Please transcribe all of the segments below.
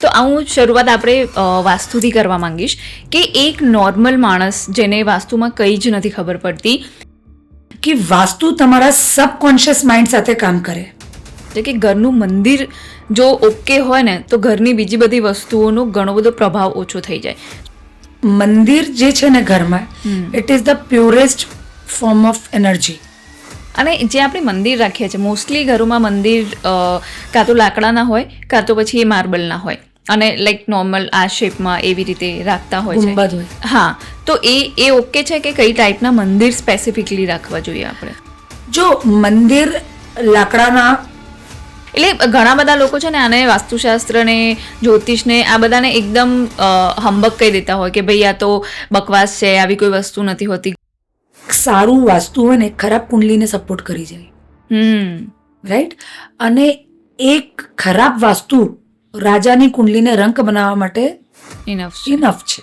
તો હું શરૂઆત આપણે વાસ્તુથી કરવા માંગીશ કે એક નોર્મલ માણસ જેને વાસ્તુમાં કંઈ જ નથી ખબર પડતી કે વાસ્તુ તમારા સબકોન્શિયસ માઇન્ડ સાથે કામ કરે. એટલે કે ઘરનું મંદિર જો ઓકે હોય ને તો ઘરની બીજી બધી વસ્તુઓનો ઘણો બધો પ્રભાવ ઓછો થઈ જાય. મંદિર જે છે ને ઘરમાં, it is the purest form of energy. અને જે આપણે મંદિર રાખીએ છીએ મોસ્ટલી ઘરોમાં મંદિર કાં તો લાકડાના હોય કાં તો પછી એ માર્બલના હોય અને લાઈક નોર્મલ આ શેપમાં એવી રીતે રાખતા હોય છે. ગુંબદ હોય. હા, તો એ ઓકે છે કે કઈ ટાઈપના મંદિર સ્પેસિફિકલી રાખવા જોઈએ આપણે? જો મંદિર લાકડાના, એટલે ઘણા બધા લોકો છે ને આને વાસ્તુશાસ્ત્રને જ્યોતિષને આ બધાને એકદમ હંબક કહી દેતા હોય કે ભાઈ આ તો બકવાસ છે, આવી કોઈ વસ્તુ નથી હોતી. સારું વાસ્તુ હોય ને ખરાબ કુંડલીને સપોર્ટ કરી જાય, રાઈટ. અને એક ખરાબ વાસ્તુ રાજાની કુંડલીને રંક બનાવવા માટે ઇનફ ઇનફ છે.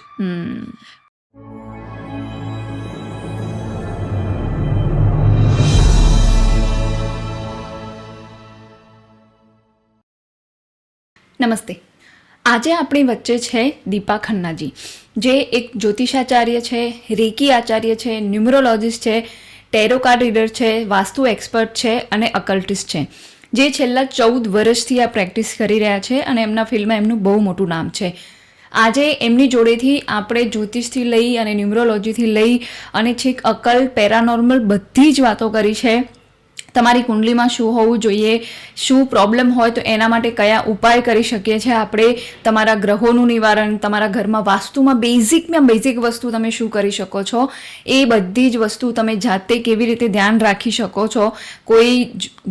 નમસ્તે. આજે આપણી વચ્ચે છે દીપા ખન્નાજી, જે એક જ્યોતિષાચાર્ય છે, રેકી આચાર્ય છે, ન્યુમરોલોજીસ્ટ છે, ટેરો કાર્ડ રીડર છે, વાસ્તુ એક્સપર્ટ છે અને અકલ્ટિસ્ટ છે, જે છેલ્લા 14 વર્ષથી આ પ્રેક્ટિસ કરી રહ્યા છે અને એમના ફિલ્ડમાં એમનું બહુ મોટું નામ છે. આજે એમની જોડેથી આપણે જ્યોતિષથી લઈ અને ન્યુમરોલોજીથી લઈ અને છેક અકલ, પેરાનોર્મલ બધી જ વાતો કરી છે. તમારી કુંડલીમાં શું હોવું જોઈએ, શું પ્રોબ્લેમ હોય તો એના માટે કયા ઉપાય કરી શકીએ છીએ આપણે, તમારા ગ્રહોનું નિવારણ, તમારા ઘરમાં વાસ્તુમાં બેઝિકમાં બેઝિક વસ્તુ તમે શું કરી શકો છો, એ બધી જ વસ્તુ તમે જાતે કેવી રીતે ધ્યાન રાખી શકો છો, કોઈ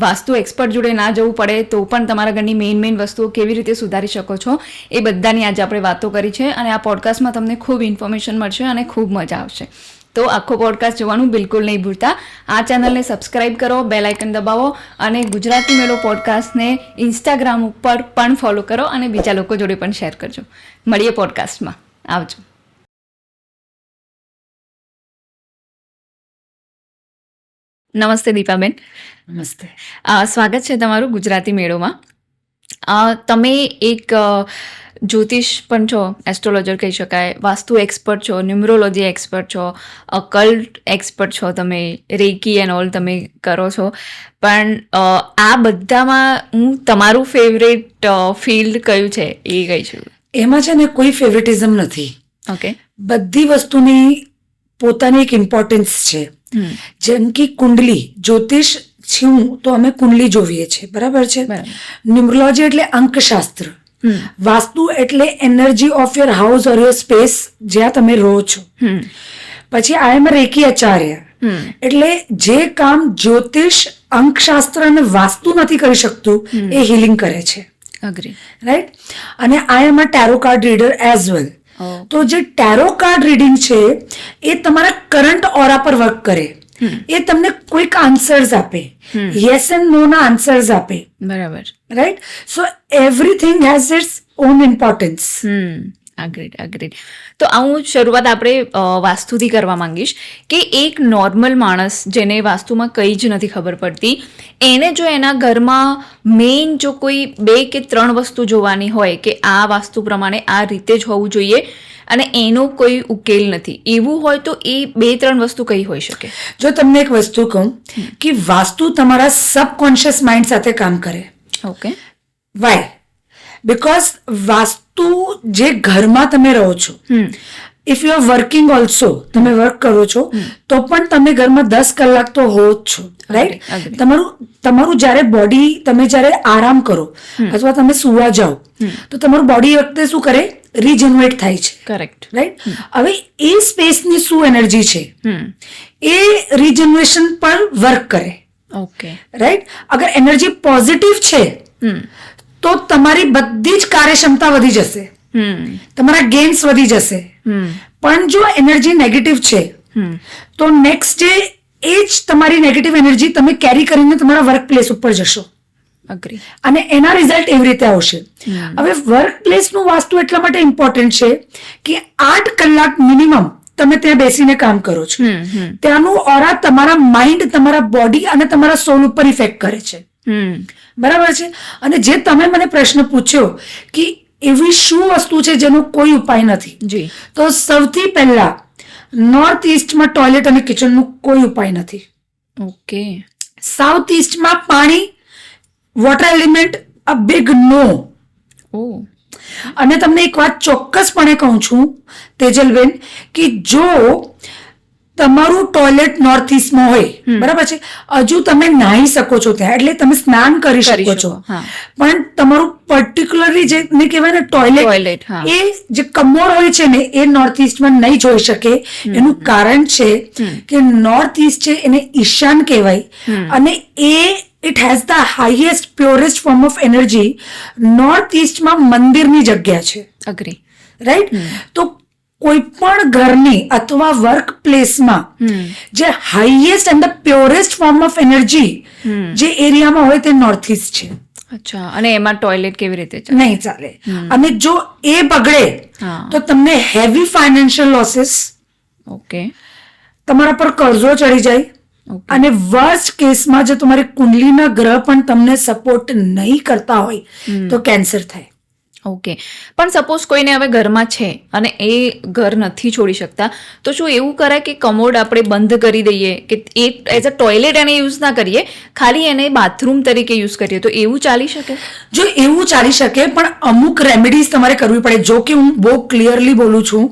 વાસ્તુ એક્સપર્ટ જોડે ના જવું પડે તો પણ તમારા ઘરની મેઇન વસ્તુઓ કેવી રીતે સુધારી શકો છો, એ બધાની આજે આપણે વાતો કરી છે. અને આ પોડકાસ્ટમાં તમને ખૂબ ઇન્ફોર્મેશન મળશે અને ખૂબ મજા આવશે. તો આખો પોડકાસ્ટ જોવાનું બિલકુલ નહીં ભૂલતા. આ ચેનલને સબસ્ક્રાઇબ કરો, બેલ આઇકન દબાવો અને ગુજરાતી મેળો પોડકાસ્ટને ઇન્સ્ટાગ્રામ ઉપર પણ ફોલો કરો અને બીજા લોકો જોડે પણ શેર કરજો. મળીએ પોડકાસ્ટમાં. આવજો. નમસ્તે દીપાબેન. નમસ્તે. સ્વાગત છે તમારું ગુજરાતી મેળોમાં. તમે એક જ્યોતિષ પણ છો, એસ્ટ્રોલોજર કહી શકાય, વાસ્તુ એક્સપર્ટ છો, ન્યુમરોલોજી એક્સપર્ટ છો, અકલ્ટ એક્સપર્ટ છો, તમે રેકી એન્ડ ઓલ તમે કરો છો. પણ આ બધામાં હું તમારું ફેવરેટ ફિલ્ડ કયું છે એ કહી છું? એમાં છે ને કોઈ ફેવરેટિઝમ નથી. ઓકે. બધી વસ્તુની પોતાની એક ઇમ્પોર્ટન્સ છે. જેમ કે કુંડલી, જ્યોતિષ છું તો અમે કુંડલી જોઈએ છીએ, બરાબર છે. ન્યુમરોલોજી એટલે અંકશાસ્ત્ર, વાસ્તુ એટલે energy of your house or your space જ્યાં તમે રહો છો. પછી આઈ એમ રેકી આચાર્ય, એટલે જે કામ જ્યોતિષ, અંકશાસ્ત્ર અને વાસ્તુ નથી કરી શકતું એ હિલિંગ કરે છે. અગ્રી. રાઈટ. અને I am a tarot card reader as well. તો જે ટેરો કાર્ડ રીડિંગ છે એ તમારા કરંટ ઓરા પર વર્ક કરે. એ તમને કોઈક આન્સર્સ આપે, યસ એન્ડ નો ના આન્સર્સ આપે. બરાબર. Right. So everything has it's on importance. Agreed. તો હું શરૂઆત આપણે વાસ્તુથી કરવા માંગીશ કે એક નોર્મલ માણસ જેને વાસ્તુમાં કંઈ જ નથી ખબર પડતી, એને જો એના ઘરમાં મેઇન જો કોઈ 2 કે 3 વસ્તુ જોવાની હોય કે આ વાસ્તુ પ્રમાણે આ રીતે જ હોવું જોઈએ અને એનો કોઈ ઉકેલ નથી, એવું હોય તો એ 2-3 વસ્તુ કઈ હોઈ શકે? જો તમને એક વસ્તુ કહું કે વાસ્તુ તમારા સબકોન્શિયસ માઇન્ડ સાથે કામ કરે. ઓકે. વાય? બિકોઝ વાસ્તુ જે ઘરમાં તમે રહો છો, if you are working also, તમે વર્ક કરો છો તો પણ તમે ઘરમાં 10 કલાક તો હો જ છો, રાઈટ. તમારું જ્યારે બોડી, તમે જ્યારે આરામ કરો અથવા તમે સુવા જાઓ તો તમારું બોડી વખતે શું કરે? રીજનરેટ થાય છે. કરેક્ટ. રાઈટ. હવે એ સ્પેસની શું એનર્જી છે એ રીજનરેશન પર વર્ક કરે. ઓકે. રાઈટ. અગર એનર્જી પોઝિટિવ છે તો તમારી બધી જ કાર્યક્ષમતા વધી જશે, તમારા ગેન્સ વધી જશે. પણ જો એનર્જી નેગેટિવ છે તો નેક્સ્ટ ડે એ જ તમારી નેગેટિવ એનર્જી તમે કેરી કરીને તમારા વર્ક પ્લેસ ઉપર જશો. અગ્રી. અને એના રિઝલ્ટ એવી રીતે આવશે. હવે વર્ક પ્લેસનું વાસ્તુ એટલા માટે ઇમ્પોર્ટન્ટ છે કે 8 કલાક મિનિમમ તમે ત્યાં બેસીને કામ કરો છો. ત્યાંનું ઓરા તમારા માઇન્ડ, તમારા બોડી અને તમારા સોલ ઉપર ઇફેક્ટ કરે છે. બરાબર છે. અને જે તમે મને પ્રશ્ન પૂછ્યો કે એવી શું વસ્તુ છે જેનો કોઈ ઉપાય નથી? જી. તો સૌથી પહેલા નોર્થ ઇસ્ટમાં ટોયલેટ અને કિચનનો કોઈ ઉપાય નથી. ઓકે. સાઉથ ઇસ્ટમાં પાણી, વોટર એલિમેન્ટ, અ બિગ નો. ઓ. અને તમને એક વાત ચોક્કસપણે કહું છું તેજલબેન, કે જો તમારું ટોયલેટ નોર્થ ઇસ્ટમાં હોય, બરાબર છે, હજુ તમે નાહી શકો છો ત્યાં, એટલે તમે સ્નાન કરી શકો છો, પણ તમારું પર્ટિક્યુલરલી જેને કહેવાય ને ટોયલેટ, એ જે કમોડ હોય છે ને એ નોર્થ ઇસ્ટમાં નહીં જોઈ શકે. એનું કારણ છે કે નોર્થ ઇસ્ટ છે એને ઈશાન કહેવાય, અને it has the highest purest form of energy. North ઇસ્ટમાં મંદિરની જગ્યા છે. અગ્રી. રાઈટ. તો કોઈ પણ ઘરની અથવા વર્ક પ્લેસમાં જે highest and the purest form of energy જે એરિયામાં હોય તે નોર્થ ઇસ્ટ છે. અચ્છા. અને એમાં ટોયલેટ કેવી રીતે ચાલે? નહીં ચાલે. અને જો એ બગડે તો તમને હેવી ફાઇનાન્શિયલ લોસીસ, ઓકે, તમારા પર કર્જો ચડી જાય, અને વર્સ્ટ કેસમાં જો તમારી કુંડલીના ગ્રહ પણ તમને સપોર્ટ નહીં કરતા હોય તો કેન્સર થાય. ઓકે. પણ સપોઝ કોઈને હવે ઘરમાં છે અને એ ઘર નથી છોડી શકતા, તો શું એવું કરાય કે કમોડ આપણે બંધ કરી દઈએ, કે એ એઝ અ ટોયલેટ એને યુઝ ના કરીએ, ખાલી એને બાથરૂમ તરીકે યુઝ કરીએ, તો એવું ચાલી શકે? જો એવું ચાલી શકે, પણ અમુક રેમેડીઝ તમારે કરવી પડે. જો કે હું બહુ ક્લિયરલી બોલું છું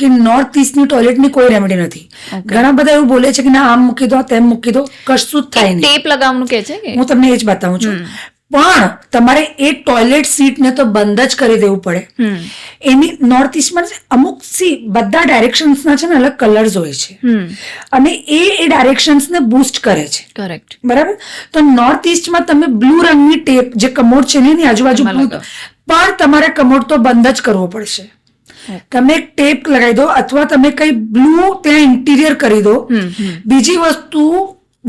કે નોર્થ ઇસ્ટની ટોયલેટની કોઈ રેમેડી નથી. ઘણા બધા એવું બોલે છે કે ના આમ મૂકી દો, તેમ મૂકી દો, કશું જ થાય નહીં. ટેપ લગાવવાનું કહે છે કે હું તમને એ જ બતાવું છું. પણ તમારે એ ટોયલેટ સીટને તો બંધ જ કરી દેવું પડે. એની નોર્થ ઇસ્ટમાં અમુક બધા ડાયરેક્શન્સના છે ને અલગ કલર્સ હોય છે, અને એ ડાયરેક્શન્સને બૂસ્ટ કરે છે. કરેક્ટ. બરાબર. તો નોર્થ ઇસ્ટમાં તમે બ્લુ રંગની ટેપ જે કમોડ છે ને એની આજુબાજુ પણ તમારે કમોડ તો બંધ જ કરવો પડશે. તમે એક ટેપ લગાવી દો, અથવા તમે કઈ બ્લુ ત્યાં ઇન્ટિરિયર કરી દો. બીજી વસ્તુ,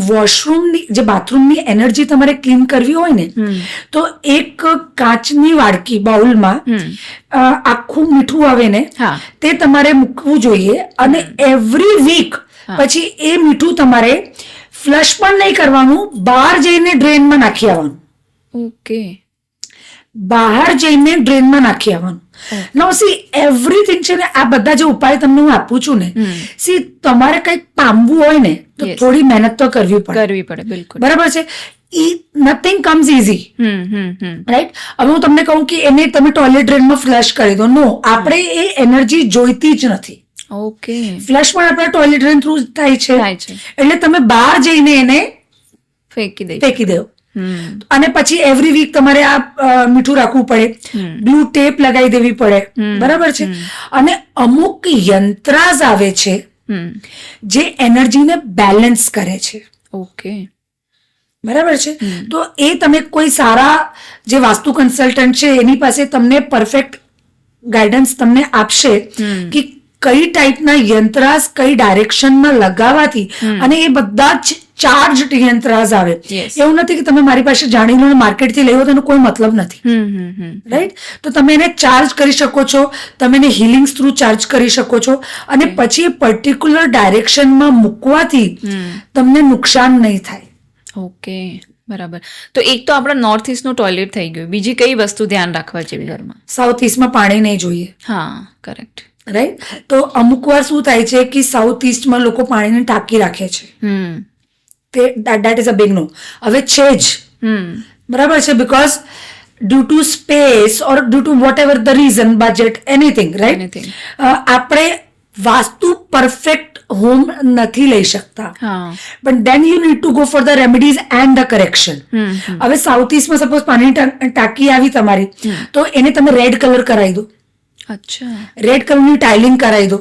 વોશરૂમની જે બાથરૂમની એનર્જી તમારે ક્લીન કરવી હોય ને, તો એક કાચની વાડકી બાઉલમાં આખું મીઠું આવે ને તે તમારે મૂકવું જોઈએ, અને એવરી વીક પછી એ મીઠું તમારે ફ્લશ પણ નહીં કરવાનું, બહાર જઈને ડ્રેનમાં નાખી આવવાનું. ઓકે. બહાર જઈને ડ્રેનમાં નાખી આવવાનું. નો સી એવરીથિંગ છે ને, આ બધા જે ઉપાય તમને હું આપું છું ને, સી તમારે કંઈક પામવું હોય ને તો થોડી મહેનત તો કરવી પડે. બિલકુલ. બરાબર છે. Nothing comes easy. રાઈટ. હવે હું તમને કહું કે એને તમે ટોયલેટ ડ્રેનમાં ફ્લશ કરી દો, નો, આપણે એ એનર્જી જોઈતી જ નથી. ઓકે. ફ્લશ પણ આપણે ટોયલેટ ડ્રેન થ્રુ થાય છે, એટલે તમે બહાર જઈને એને ફેંકી દો. અને પછી એવરી વીક તમારે આ મીઠું રાખવું પડે, બ્લુ ટેપ લગાવી દેવી પડે. બરાબર છે. અને અમુક યંત્રાસ આવે છે જે એનર્જીને બેલેન્સ કરે છે. ઓકે. બરાબર છે. તો એ તમે કોઈ સારા જે વાસ્તુ કન્સલ્ટન્ટ છે એની પાસે તમને પરફેક્ટ ગાઈડન્સ તમને આપશે કે કઈ ટાઈપના યંત્રાસ કઈ ડાયરેક્શનમાં લગાવવાથી, અને એ બધા જ ચાર્જ યંત્રાસ આવે. એવું નથી કે તમે મારી પાસે જાણી લો માર્કેટથી લેવો તો એનો કોઈ મતલબ નથી. રાઈટ. તો તમે એને ચાર્જ કરી શકો છો, તમે એને હિલિંગ્સ થ્રુ ચાર્જ કરી શકો છો, અને પછી એ પર્ટિક્યુલર ડાયરેક્શનમાં મૂકવાથી તમને નુકસાન નહીં થાય. ઓકે. બરાબર. તો એક તો આપણા નોર્થ ઇસ્ટનું ટોયલેટ થઈ ગયું, બીજી કઈ વસ્તુ ધ્યાન રાખવા જેવી ઘરમાં? સાઉથ ઇસ્ટમાં પાણી નહીં જોઈએ. હા, કરેક્ટ. રાઈટ. તો અમુક વાર શું થાય છે કે સાઉથ ઇસ્ટમાં લોકો પાણીને ટાંકી રાખે છે, that is a big no. હવે છે જ, બરાબર છે, because due to space or due to whatever the reason, budget, anything. Right. આપણે વાસ્તુ પરફેક્ટ હોમ નથી લઈ શકતા, પણ then you need to go for the remedies and the correction. હવે સાઉથ ઇસ્ટમાં સપોઝ પાણીની ટાંકી આવી તમારી, તો એને તમે રેડ કલર કરાવી દો. અચ્છા. રેડ કલરની ટાઇલિંગ કરાવી દો.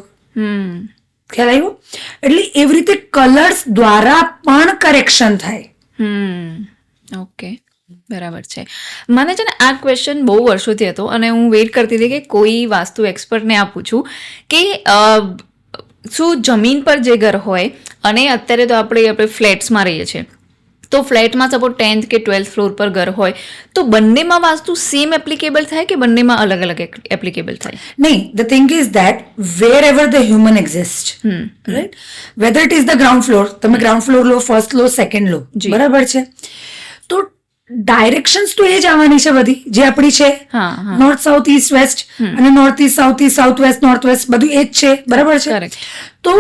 ખ્યાલ આવ્યો? એટલે એવી રીતે કલર્સ દ્વારા પણ કરેક્શન થાય. ઓકે. બરાબર છે. મને છે ને આ ક્વેશ્ચન બહુ વર્ષોથી હતો, અને હું વેઇટ કરતી હતી કે કોઈ વાસ્તુ એક્સપર્ટને આ પૂછું કે શું જમીન પર જે ઘર હોય, અને અત્યારે તો આપણે ફ્લેટ્સમાં રહીએ છીએ, તો ફ્લેટમાં સપોઝ 10th કે 12th ફ્લોર પર ઘર હોય, તો બંનેમાં વાસ્તુ સેમ એપ્લિકેબલ થાય કે બંનેમાં અલગ અલગ એપ્લિકેબલ થાય? નહીં. The thing is that wherever the human exist, right, whether it is the ground floor, તમે ગ્રાઉન્ડ ફ્લોર લો, ફર્સ્ટ લો, સેકન્ડ લો, બરાબર છે, તો ડાયરેક્શન્સ તો એ જ આવવાની છે બધી જે આપણી છે, હા હા નોર્થ સાઉથ ઈસ્ટ વેસ્ટ અને north East south waste north waste બધું એ જ છે, બરાબર છે. કરેક્ટ. તો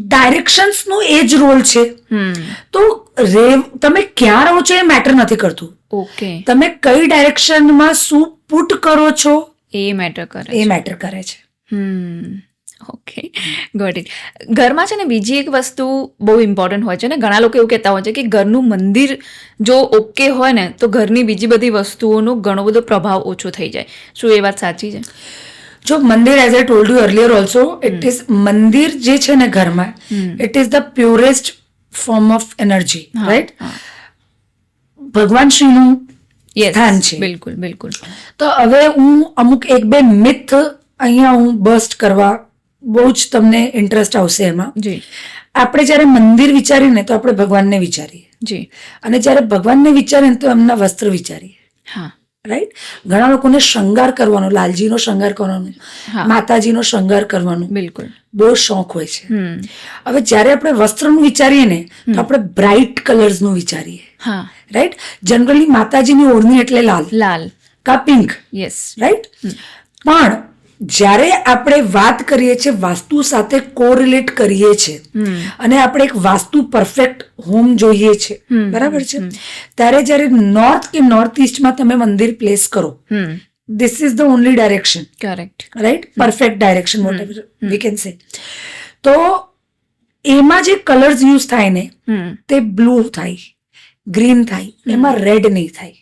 ડાયરેક્શન્સ નો એ જ રોલ છે. તો તમે ક્યાં રહો છો એ મેટર નથી કરતું, ઓકે, તમે કઈ ડાયરેક્શનમાં શું પુટ કરો છો એ મેટર કરે એ છે. મેટર કરે છે. Okay, got it. ઘરમાં છે ને બીજી એક વસ્તુ બહુ ઇમ્પોર્ટન્ટ હોય છે ને, ઘણા લોકો એવું કહેતા હોય છે કે ઘરનું મંદિર જો ઓકે હોય ને તો ઘરની બીજી બધી વસ્તુઓનો ઘણો બધો પ્રભાવ ઓછો થઈ જાય. શું એ વાત સાચી છે? જો મંદિર, as I told you earlier also, it is મંદિર જે છે ને ઘરમાં, it is the purest form of energy, right? ભગવાન શ્રીનું સ્થાન છે. બિલકુલ બિલકુલ. તો હવે હું અમુક એક બે મિથ અહીંયા હું બસ્ટ કરવા, બહુ જ તમને ઇન્ટરેસ્ટ આવશે એમાં. જી આપણે જ્યારે મંદિર વિચારીએ ને તો આપણે ભગવાનને વિચારીએ, જી. અને જ્યારે ભગવાનને વિચારીએ ને તો એમના વસ્ત્ર વિચારીએ, હા રાઈટ? ઘણા લોકોને શૃંગાર કરવાનો, લાલજીનો શૃંગાર કરવાનો, હા. માતાજીનો શૃંગાર કરવાનો બિલકુલ. બહુ શોખ હોય છે. હવે જ્યારે આપણે વસ્ત્રનું વિચારીએ ને તો આપણે બ્રાઇટ કલર્સનું વિચારીએ, હા રાઈટ? જનરલી માતાજીની ઓઢણી એટલે લાલ લાલ. કા પિંક, યસ. રાઈટ? પણ જ્યારે આપણે વાત કરીએ છીએ, વાસ્તુ સાથે કોરિલેટ કરીએ છીએ અને આપણે એક વાસ્તુ પરફેક્ટ હોમ જોઈએ છે, બરાબર છે, ત્યારે જ્યારે નોર્થ કે નોર્થ ઈસ્ટમાં તમે મંદિર પ્લેસ કરો, this is the only direction, correct. right? perfect direction, whatever we can say. તો એમાં જે કલર્સ યુઝ થાય ને તે બ્લુ થાય, ગ્રીન થાય, એમાં રેડ નહીં થાય.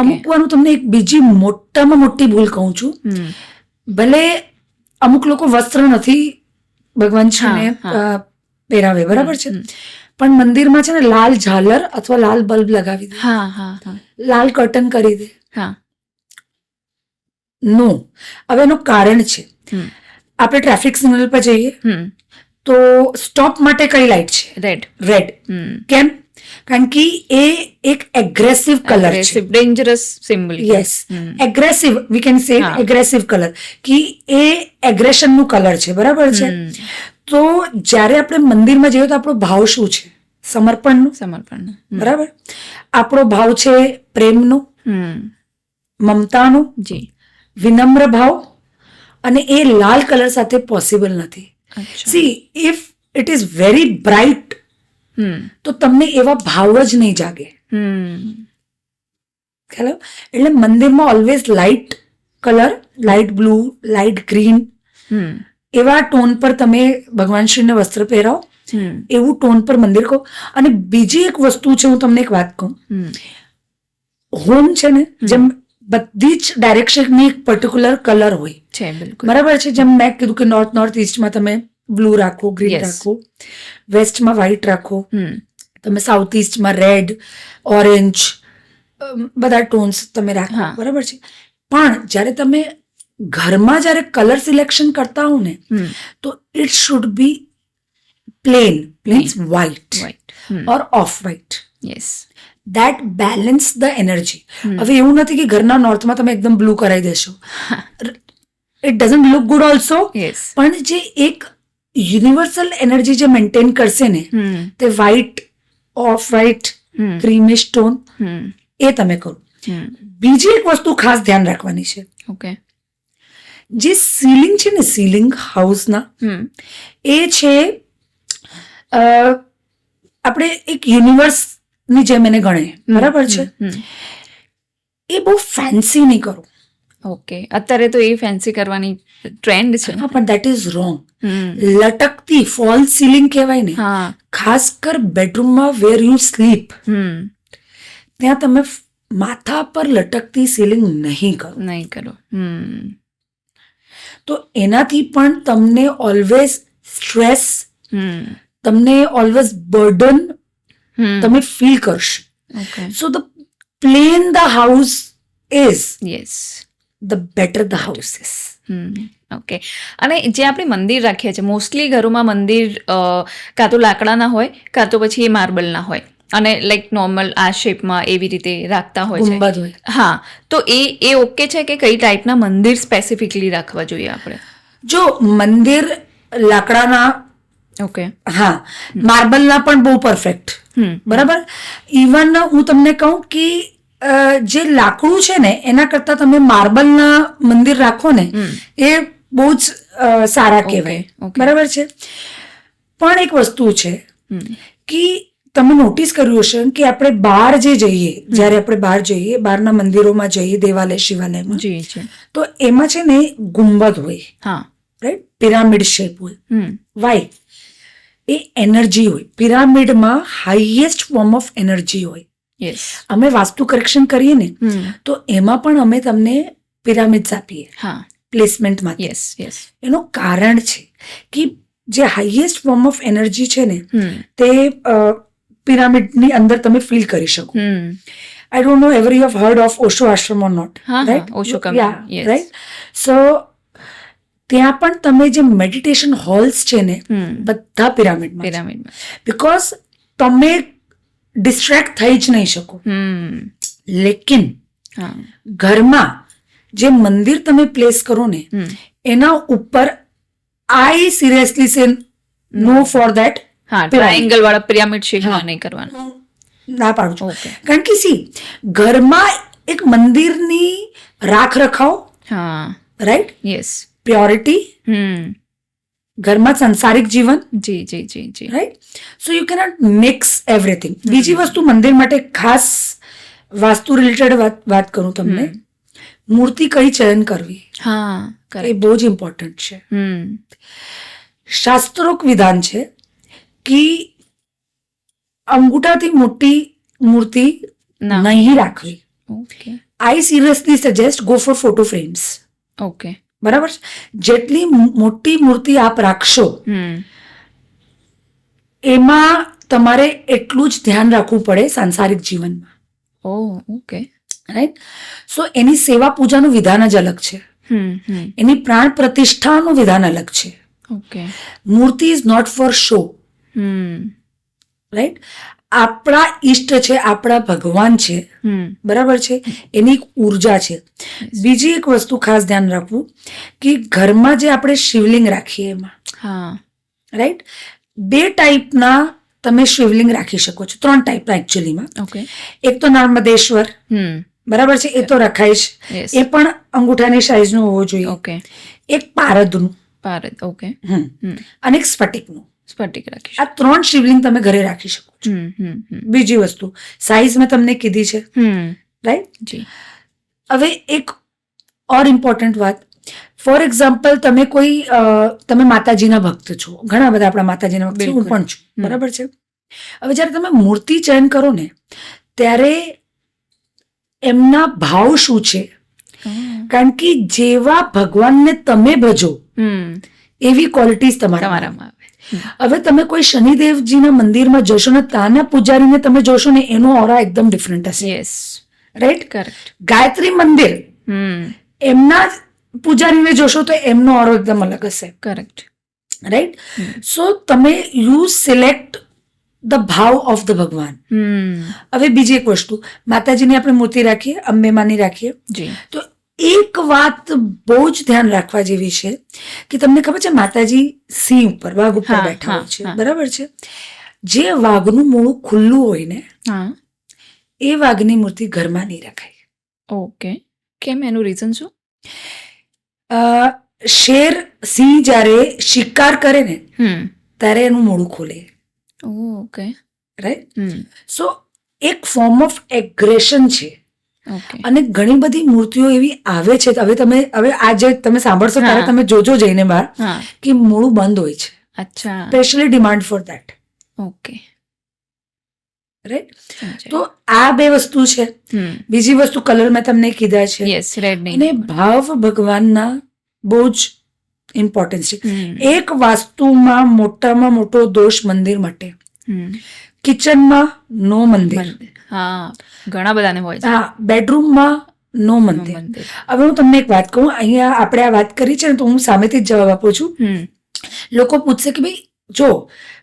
અમુક વાર હું તમને એક બીજી મોટામાં મોટી ભૂલ કહું છું. ભલે અમુક લોકો વસ્ત્ર નથી ભગવાન શ્રીને પહેરાવે, બરાબર છે, પણ મંદિરમાં છે ને લાલ ઝાલર અથવા લાલ બલ્બ લગાવી દે, હા હા હા લાલ કર્ટન કરી દે. હા. નો. હવે એનું કારણ છે, આપણે ટ્રાફિક સિગ્નલ પર જઈએ તો સ્ટોપ માટે કઈ લાઈટ છે? રેડ. રેડ. કેમ? કારણ કે એ એક એગ્રેસિવ કલર છે, dangerous symbol. Yes, aggressive, we can say aggressive colour, કે એ એગ્રેશન નું કલર છે, બરાબર છે. તો જ્યારે આપણે મંદિરમાં જઈએ તો આપણો ભાવ શું છે? સમર્પણનો. સમર્પણ. બરાબર. આપણો ભાવ છે પ્રેમનો, મમતાનો, જી. વિનમ્ર ભાવ, અને એ લાલ કલર સાથે પોસિબલ નથી. C, if it is very bright તો તમને એવા ભાવ જ નહીં જાગે. ખ્યાલ? એટલે મંદિરમાં always light colour, light blue, light green, એવા ટોન પર તમે ભગવાન શ્રીને વસ્ત્ર પહેરાવો, એવું ટોન પર મંદિર કહો. અને બીજી એક વસ્તુ છે, હું તમને એક વાત કહું. હોમ છે ને, જેમ બધી જ ડાયરેક્શનની એક પર્ટિક્યુલર કલર હોય છે, બિલકુલ. બરાબર છે. જેમ મેં કીધું કે નોર્થ ઈસ્ટમાં તમે બ્લુ રાખો, ગ્રીન રાખો, વેસ્ટમાં વ્હાઈટ રાખો, તમે સાઉથ ઈસ્ટમાં રેડ, ઓરેન્જ, બધા ટોન્સ તમે રાખો, બરાબર છે. પણ જ્યારે તમે ઘરમાં જ્યારે કલર સિલેક્શન કરતા હો ને તો it should be plane, means white or off white. Yes. That balance the energy. હવે એવું નથી કે ઘરના નોર્થમાં તમે એકદમ બ્લુ કરાવી દેશો, it doesn't look good also, પણ જે એક યુનિવર્સલ એનર્જી જે મેન્ટેન કરશે ને તે વ્હાઈટ, ઓફ વ્હાઈટ, ક્રીમિશ ટોન, એ તમે કરો. બીજી એક વસ્તુ ખાસ ધ્યાન રાખવાની છે. ઓકે. જે સીલિંગ છે ને, સીલિંગ હાઉસના, એ છે આપણે એક યુનિવર્સની જેમ એને ગણે, બરાબર છે. એ બહુ ફેન્સી નહીં કરો. ઓકે. અત્યારે તો એ ફેન્સી કરવાની ટ્રેન્ડ છે. હા, પણ દેટ ઇઝ રોંગ. લટકતી ફોલ સીલિંગ કહેવાય ને, ખાસ કર બેડરૂમમાં વેર યુ સ્લીપ, ત્યાં તમે માથા પર લટકતી સીલિંગ નહીં કરો. તો એનાથી પણ તમને ઓલવેઝ સ્ટ્રેસ, તમને ઓલવેઝ બર્ડન તમે ફીલ કરશો. So the plain the house is, yes, the better the house is. Okay. અને જે આપણે મંદિર રાખીએ છીએ, મોસ્ટલી ઘરોમાં મંદિર કાં તો લાકડાના હોય કાં તો પછી એ માર્બલના હોય, અને લાઈક નોર્મલ આ શેપમાં એવી રીતે રાખતા હોય છે. ગુંબદ હોય. હા, તો એ ઓકે છે કે કઈ ટાઈપના મંદિર સ્પેસિફિકલી રાખવા જોઈએ આપણે? જો મંદિર લાકડાના ઓકે. હા, માર્બલના પણ બહુ પરફેક્ટ. બરાબર. ઇવન હું તમને કહું કે જે લાકડું છે ને એના કરતા તમે માર્બલના મંદિર રાખો ને એ બહુ જ સારા કહેવાય. બરાબર છે. પણ એક વસ્તુ છે કે તમે નોટિસ કર્યું હશે કે આપણે બહાર જે જઈએ, જ્યારે આપણે બહાર જઈએ, બહારના મંદિરોમાં જઈએ, દેવાલય શિવાલયમાં, તો એમાં છે ને ગુંબદ હોય, રાઈટ, પિરામિડ શેપ હોય. વાય? એ એનર્જી હોય. પિરામિડમાં હાઈએસ્ટ ફોર્મ ઓફ એનર્જી હોય. અમે વાસ્તુ કરેક્શન કરીએ ને તો એમાં પણ અમે તમને પિરામિડ્સ આપીએ પ્લેસમેન્ટમાં. એનું કારણ છે કે જે હાઈએસ્ટ ફોર્મ ઓફ એનર્જી છે ને તે પિરામિડની અંદર તમે ફીલ કરી શકો. I don't know ever you have heard of Osho ashram or not, right? Right. So ત્યાં પણ તમે જે મેડિટેશન હોલ્સ છે ને બધા પિરામિડમાં, બીકોઝ તમે ડિસ્ટ્રેક્ટ થઈ જ નહીં શકો. લેકિન ઘરમાં જે મંદિર તમે પ્લેસ કરો ને એના ઉપર આઈ સિરિયસલી સે નો ફોર ધેટ. ટ્રાયેંગલ વાળા પિરામિડ શેપ નહીં કરવાનું, ના પાડું છું. કારણ કે સી, ઘરમાં એક મંદિરની રાખ રખાવ, રાઈટ? યસ. પ્યોરિટી, ઘરમાં સંસારિક જીવન, જી જી જી જી, right? So you cannot mix everything. બીજી વસ્તુ, મંદિર માટે ખાસ વાસ્તુ રિલેટેડ વાત કરું તમને, મૂર્તિ કઈ ચયન કરવી એ બહુ જ ઇમ્પોર્ટન્ટ છે. શાસ્ત્રોક વિધાન છે કે અંગૂઠાથી મોટી મૂર્તિ નહીં રાખવી. I seriously suggest go for photo frames. Okay. બરાબર છે. જેટલી મોટી મૂર્તિ આપ રાખશો એમાં તમારે એટલું જ ધ્યાન રાખવું પડે સાંસારિક જીવનમાં. ઓકે. રાઈટ. સો એની સેવા પૂજાનું વિધાન જ અલગ છે, એની પ્રાણ પ્રતિષ્ઠાનું વિધાન અલગ છે. Murti is not for show, right? આપણા ઈષ્ટ છે, આપણા ભગવાન છે, બરાબર છે, એની એક ઉર્જા છે. બીજી એક વસ્તુ ખાસ ધ્યાન રાખવું કે ઘરમાં જે આપણે શિવલિંગ રાખીએ એમાં, રાઈટ, 2 ટાઈપના તમે શિવલિંગ રાખી શકો છો. 3 ટાઈપના એકચ્યુઅલીમાં. એક તો નર્મદેશ્વર, બરાબર છે, એ તો રખાય છે, એ પણ અંગૂઠાની સાઈઝનું હોવું જોઈએ. એક પારદનું, ઓકે, અને એક સ્ફટિકનું. સ્ફટિક રાખી. આ 3 શિવલિંગ તમે ઘરે રાખી શકો છો. બીજી વસ્તુ, સાઈઝ મેં તમને કીધી છે, રાઈટ? હવે એક ઓર ઇમ્પોર્ટન્ટ વાત, ફોર એક્ઝામ્પલ તમે માતાજીના ભક્ત છો, ઘણા બધા આપણા માતાજીના ભક્ત છે, હું પણ છું, બરાબર છે. હવે જ્યારે તમે મૂર્તિ ચયન કરો ને ત્યારે એમના ભાવ શું છે, કારણ કે જેવા ભગવાનને તમે ભજો એવી ક્વોલિટીઝ તમારામાં. હવે તમે કોઈ શનિદેવજીના મંદિરમાં જશો ને ત્યાંના પૂજારીને તમે જોશો ને એનો ઓરા એકદમ ડિફરન્ટ હશે, રાઈટ? કરેક્ટ. ગાયત્રી મંદિર, એમના પૂજારીને જોશો તો એમનો ઓરો એકદમ અલગ હશે. કરેક્ટ. રાઈટ. સો તમે યુ સિલેક્ટ ધ ભાવ ઓફ ધ ભગવાન. હવે બીજી એક વસ્તુ, માતાજીની આપણે મૂર્તિ રાખીએ, અંબેમાની રાખીએ, તો એક વાત બહુ જ ધ્યાન રાખવા જેવી છે કે તમને ખબર છે માતાજી સિંહ ઉપર, વાઘ ઉપર બેઠા હોય છે, બરાબર છે. જે વાઘનું મોઢું ખુલ્લું હોય ને એ વાઘની મૂર્તિ ઘરમાં નહીં રખાય. ઓકે. કેમ? એનું રીઝન શું? શેર, સિંહ જ્યારે શિકાર કરે ને ત્યારે એનું મોઢું ખોલે. ઓકે. રાઈટ. સો એક ફોર્મ ઓફ એગ્રેશન છે. અને ઘણી બધી મૂર્તિઓ એવી આવે છે, હવે આજે તમે સાંભળશો ત્યારે તમે જોજો જઈને બહાર કે મોઢું બંધ હોય છે. અચ્છા. Specially demand for that. Okay. Right. તો આ 2 વસ્તુ છે. બીજી વસ્તુ, કલર મેં તમને કીધા છે, અને ભાવ ભગવાનના બહુ જ ઇમ્પોર્ટન્સ છે. એક વાસ્તુમાં મોટામાં મોટો દોષ મંદિર માટે, કિચનમાં નો મંદિર. ઘણા બધાને હોય છે. બેડરૂમમાં નો મંદિર. હવે હું તમને એક વાત કહું, અહીંયા આપણે આ વાત કરી છે ને તો હું સામેથી જ જવાબ આપું છું. લોકો પૂછશે કે ભાઈ જો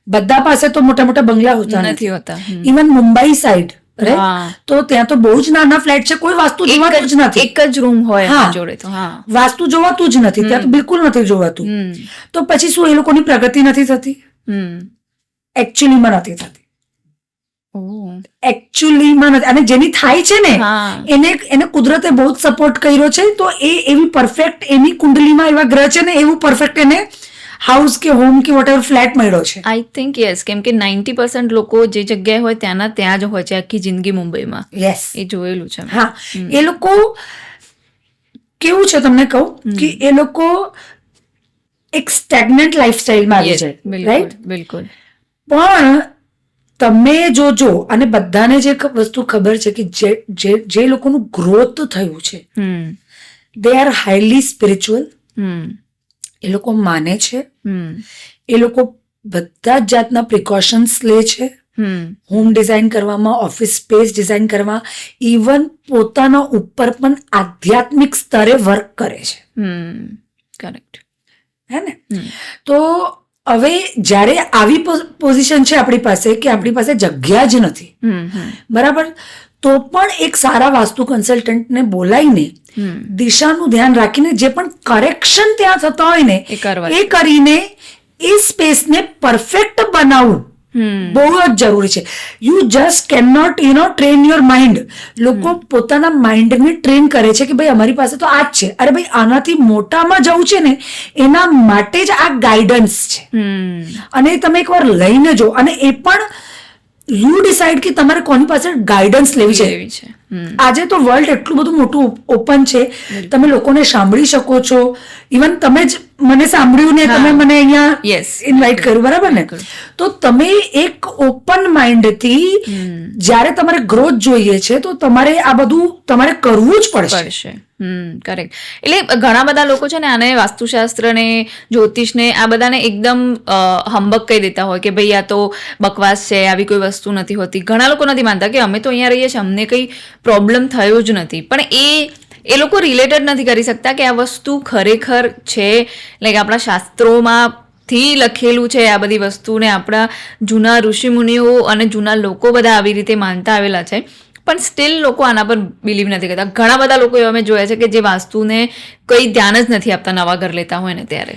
બધા પાસે તો મોટા મોટા બંગલા હોતા નથી હોતા. ઇવન મુંબઈ સાઈડ, રાઈટ, તો ત્યાં તો બહુ જ નાના ફ્લેટ છે, કોઈ વાસ્તુ જોવાતું જ નથી. એક જ રૂમ હોય જોડે, તો વાસ્તુ જોવાતું જ નથી ત્યાં, તો બિલકુલ નથી જોવાતું. તો પછી શું એ લોકોની પ્રગતિ નથી થતી? એકચ્યુઅલીમાં નથી થતી. એકચ્યુઅલીમાં નથી. અને જેની થાય છે ને એને કુદરતે બહુ જ સપોર્ટ કર્યો છે, તો એ એવી પરફેક્ટ એની કુંડલીમાં એવા ગ્રહ છે ને એવું પરફેક્ટ એને હાઉસ કે હોમ કે વોટેવર ફ્લેટ મળ્યો છે. આઈ થિંક યસ, કેમ કે 90% લોકો જે જગ્યાએ હોય ત્યાંના ત્યાં જ હોય છે આખી જિંદગી મુંબઈમાં. યસ, એ જોયેલું છે. હા, એ લોકો કેવું છે તમને કહું કે એ લોકો એક સ્ટેગ્નન્ટ લાઈફસ્ટાઈલમાં આવી જાય, રાઈટ? બિલકુલ. પણ તમે જોજો, અને બધાને જે વસ્તુ ખબર છે કે જે લોકોનું ગ્રોથ થયું છે, દે આર હાઈલી સ્પિરિચ્યુઅલ. એ લોકો માને છે, એ લોકો બધા જ જાતના પ્રિકોશન્સ લે છે, હોમ ડિઝાઇન કરવામાં, ઓફિસ સ્પેસ ડિઝાઇન કરવા, ઇવન પોતાના ઉપર પણ આધ્યાત્મિક સ્તરે વર્ક કરે છે. કરેક્ટ. હે ને? તો હવે જ્યારે આવી પોઝિશન છે આપણી પાસે કે આપણી પાસે જગ્યા જ નથી, બરાબર, તો પણ એક સારા વાસ્તુ કન્સલ્ટન્ટને બોલાવીને દિશાનું ધ્યાન રાખીને જે પણ કરેક્શન ત્યાં થતા હોય ને એ કરીને એ સ્પેસને પરફેક્ટ બનાવવું બહુ જ જરૂરી છે. You just can not train your mind. લોકો પોતાના માઇન્ડને ટ્રેન કરે છે કે ભાઈ અમારી પાસે તો આ જ છે. અરે ભાઈ, આનાથી મોટામાં જવું છે ને એના માટે જ આ ગાઈડન્સ છે. અને તમે એકવાર લઈને જો, અને એ પણ યુ ડિસાઇડ કે તમારે કોની પાસે ગાઈડન્સ લેવી છે. આજે તો વર્લ્ડ એટલું બધું મોટું ઓપન છે, તમે લોકોને સાંભળી શકો છો. ઇવન તમે જ મને સાંભળ્યું ને તમે મને અહીંયા ઇન્વાઇટ કર્યું, બરાબર ને? તો તમે એક ઓપન માઇન્ડથી જ્યારે તમારે ગ્રોથ જોઈએ છે તો તમારે આ બધું તમારે કરવું જ પડશે. કરેક્ટ. એટલે ઘણા બધા લોકો છે ને આને વાસ્તુશાસ્ત્ર ને જ્યોતિષને આ બધાને એકદમ હંબક કહી દેતા હોય કે ભાઈ આ તો બકવાસ છે, આવી કોઈ વસ્તુ નથી હોતી. ઘણા લોકો નથી માનતા કે અમે તો અહીંયા રહીએ છીએ, અમને કંઈ પ્રોબ્લેમ થયો જ નથી. પણ એ લોકો રિલેટેડ નથી કરી શકતા કે આ વસ્તુ ખરેખર છે. લાઈક આપણા શાસ્ત્રોમાંથી લખેલું છે આ બધી વસ્તુને, આપણા જૂના ઋષિમુનિઓ અને જૂના લોકો બધા આવી રીતે માનતા આવેલા છે, પણ સ્ટીલ લોકો આના પર બિલીવ નથી કરતા. ઘણા બધા લોકો એવા મેં જોયા છે કે જે વાસ્તુને કંઈ ધ્યાન જ નથી આપતા નવા ઘર લેતા હોય ને ત્યારે.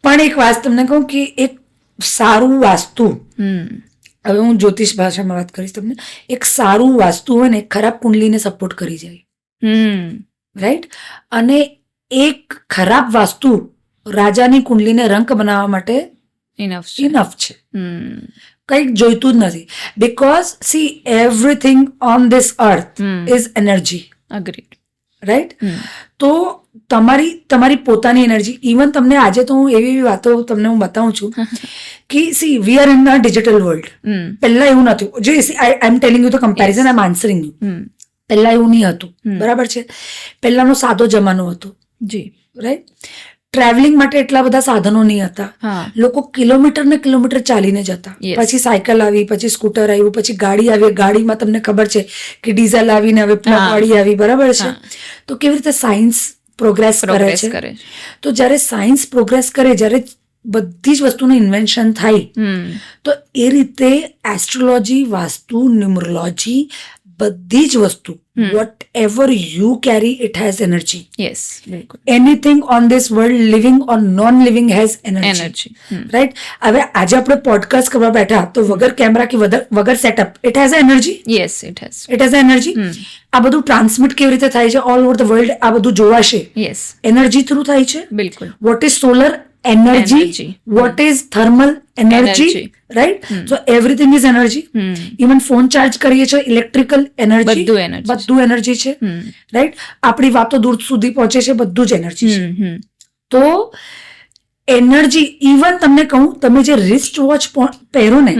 પણ એક વાત તમને કહું કે એક સારું વાસ્તુ, હવે હું જ્યોતિષ ભાષામાં વાત કરીશ તમને, એક સારું વાસ્તુ હોય ને ખરાબ કુંડલીને સપોર્ટ કરી જાય, રાઈટ? અને એક ખરાબ વાસ્તુ રાજાની કુંડલીને રંક બનાવવા માટે ઇનફ છે. કંઈક જોઈતું જ નથી. Because she, everything on this earth is energy. Agreed. Right? તો તમારી પોતાની એનર્જી, ઇવન તમને આજે તો હું એવી વાતો તમને હું બતાવું છું કે see, we are in a digital world. પહેલા એવું નતું. જે I am telling you the comparison, I am answering you. પહેલા એવું નહીં હતું, બરાબર છે? પહેલાનો સાદો જમાનો હતો. જી. રાઈટ? ટ્રાવેલિંગ માટે એટલા બધા સાધનો નહીં હતા. લોકો કિલોમીટર ને કિલોમીટર ચાલીને જતા. પછી સાયકલ આવી, પછી સ્કૂટર આવ્યું, પછી ગાડી આવી. ગાડીમાં તમને ખબર છે કે ડીઝલ આવીને હવે પ્લગ વાળી આવી, બરાબર છે? તો કેવી રીતે સાયન્સ પ્રોગ્રેસ કરે છે. તો જ્યારે સાયન્સ પ્રોગ્રેસ કરે, જ્યારે બધી જ વસ્તુનું ઇન્વેન્શન થાય, તો એ રીતે એસ્ટ્રોલોજી, વાસ્તુ, ન્યુમરોલોજી, બધી જ વસ્તુ, whatever you carry, it has energy. Yes, બિલકુલ. Anything on this world, living or non living, has energy. Right? હવે આજે આપણે પોડકાસ્ટ કરવા બેઠા તો વગર કેમેરા કે વગર setup, it has energy. Yes, it has energy. આ બધું ટ્રાન્સમિટ કેવી રીતે થાય છે ઓલ ઓવર ધ વર્લ્ડ, આ બધું જોવાશે. યસ, એનર્જી થ્રુ થાય છે. બિલકુલ. What is solar energy, what is thermal energy, right? So everything is energy. Even phone charge કરીએ છીએ, electrical energy, બધું energy છે, right? આપણી વાતો દૂર સુધી પહોંચે છે, બધું જ energy છે. તો એનર્જી, ઇવન તમને કહું, તમે જે રિસ્ટ વોચ પહેરો ને,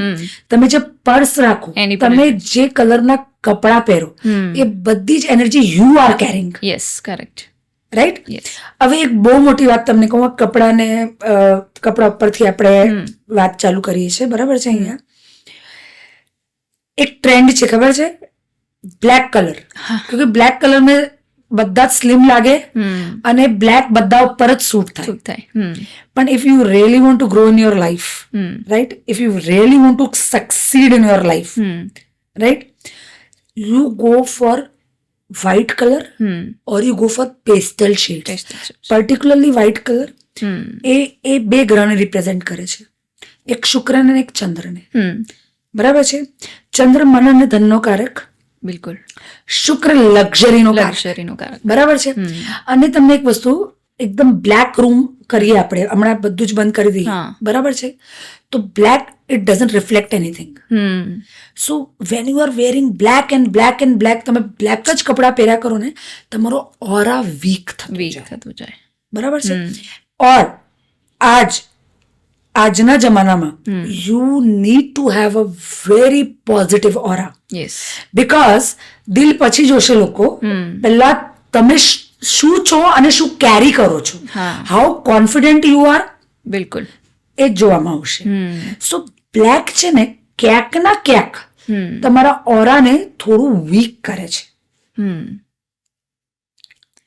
તમે જે પર્સ રાખો, તમે જે કલરના કપડા પહેરો, એ બધી જ energy you are carrying. Yes, correct. Right? હવે એક બહુ મોટી વાત તમને કહું, કપડા ઉપરથી આપણે વાત ચાલુ કરીએ છીએ, બરાબર છે? અહીંયા એક ટ્રેન્ડ છે, ખબર છે? Black colour. ક્યોંકિ બ્લેક કલર મેં બધા જ સ્લિમ લાગે અને બ્લેક બધા ઉપર જ સૂટ થાય. પણ if you really want to grow in your life, right? If you really want to succeed in your life, right? You go four white color or you go for pastel shades. Particularly white color એ બે ગ્રહને represent કરે છે. એક શુક્રને અને એક ચંદ્રને. હમ. બરાબર છે. ચંદ્ર મન અને ધનનો કારક, બિલકુલ. શુક્ર લક્ઝરીનો કારક. લક્ઝરીનો કારક. બરાબર છે. અને તમને એક વસ્તુ, એકદમ બ્લેક રૂમ કરીએ આપણે, હમણાં બધું જ બંધ કરી દઈએ, હા. બરાબર છે, તો black it doesn't reflect anything. Hmm. So when you are wearing black and black and black, તમે બ્લેક જ કપડાં પહેર્યા કરો ને, તમારો ઓરા વીક વીક થતું જાય. બરાબર છે. ઓર આજના જમાનામાં you need to have a very positive aura, yes. Because દિલ પછી જોશે લોકો, પહેલા તમે શું છો અને શું કેરી કરો છો, હા. હાઉ કોન્ફિડન્ટ યુ આર, બિલકુલ. એ જ જોવામાં આવશે. સો બ્લેક છે ને ક્યાંક ના ક્યાંક તમારા ઓરાને થોડું વીક કરે છે.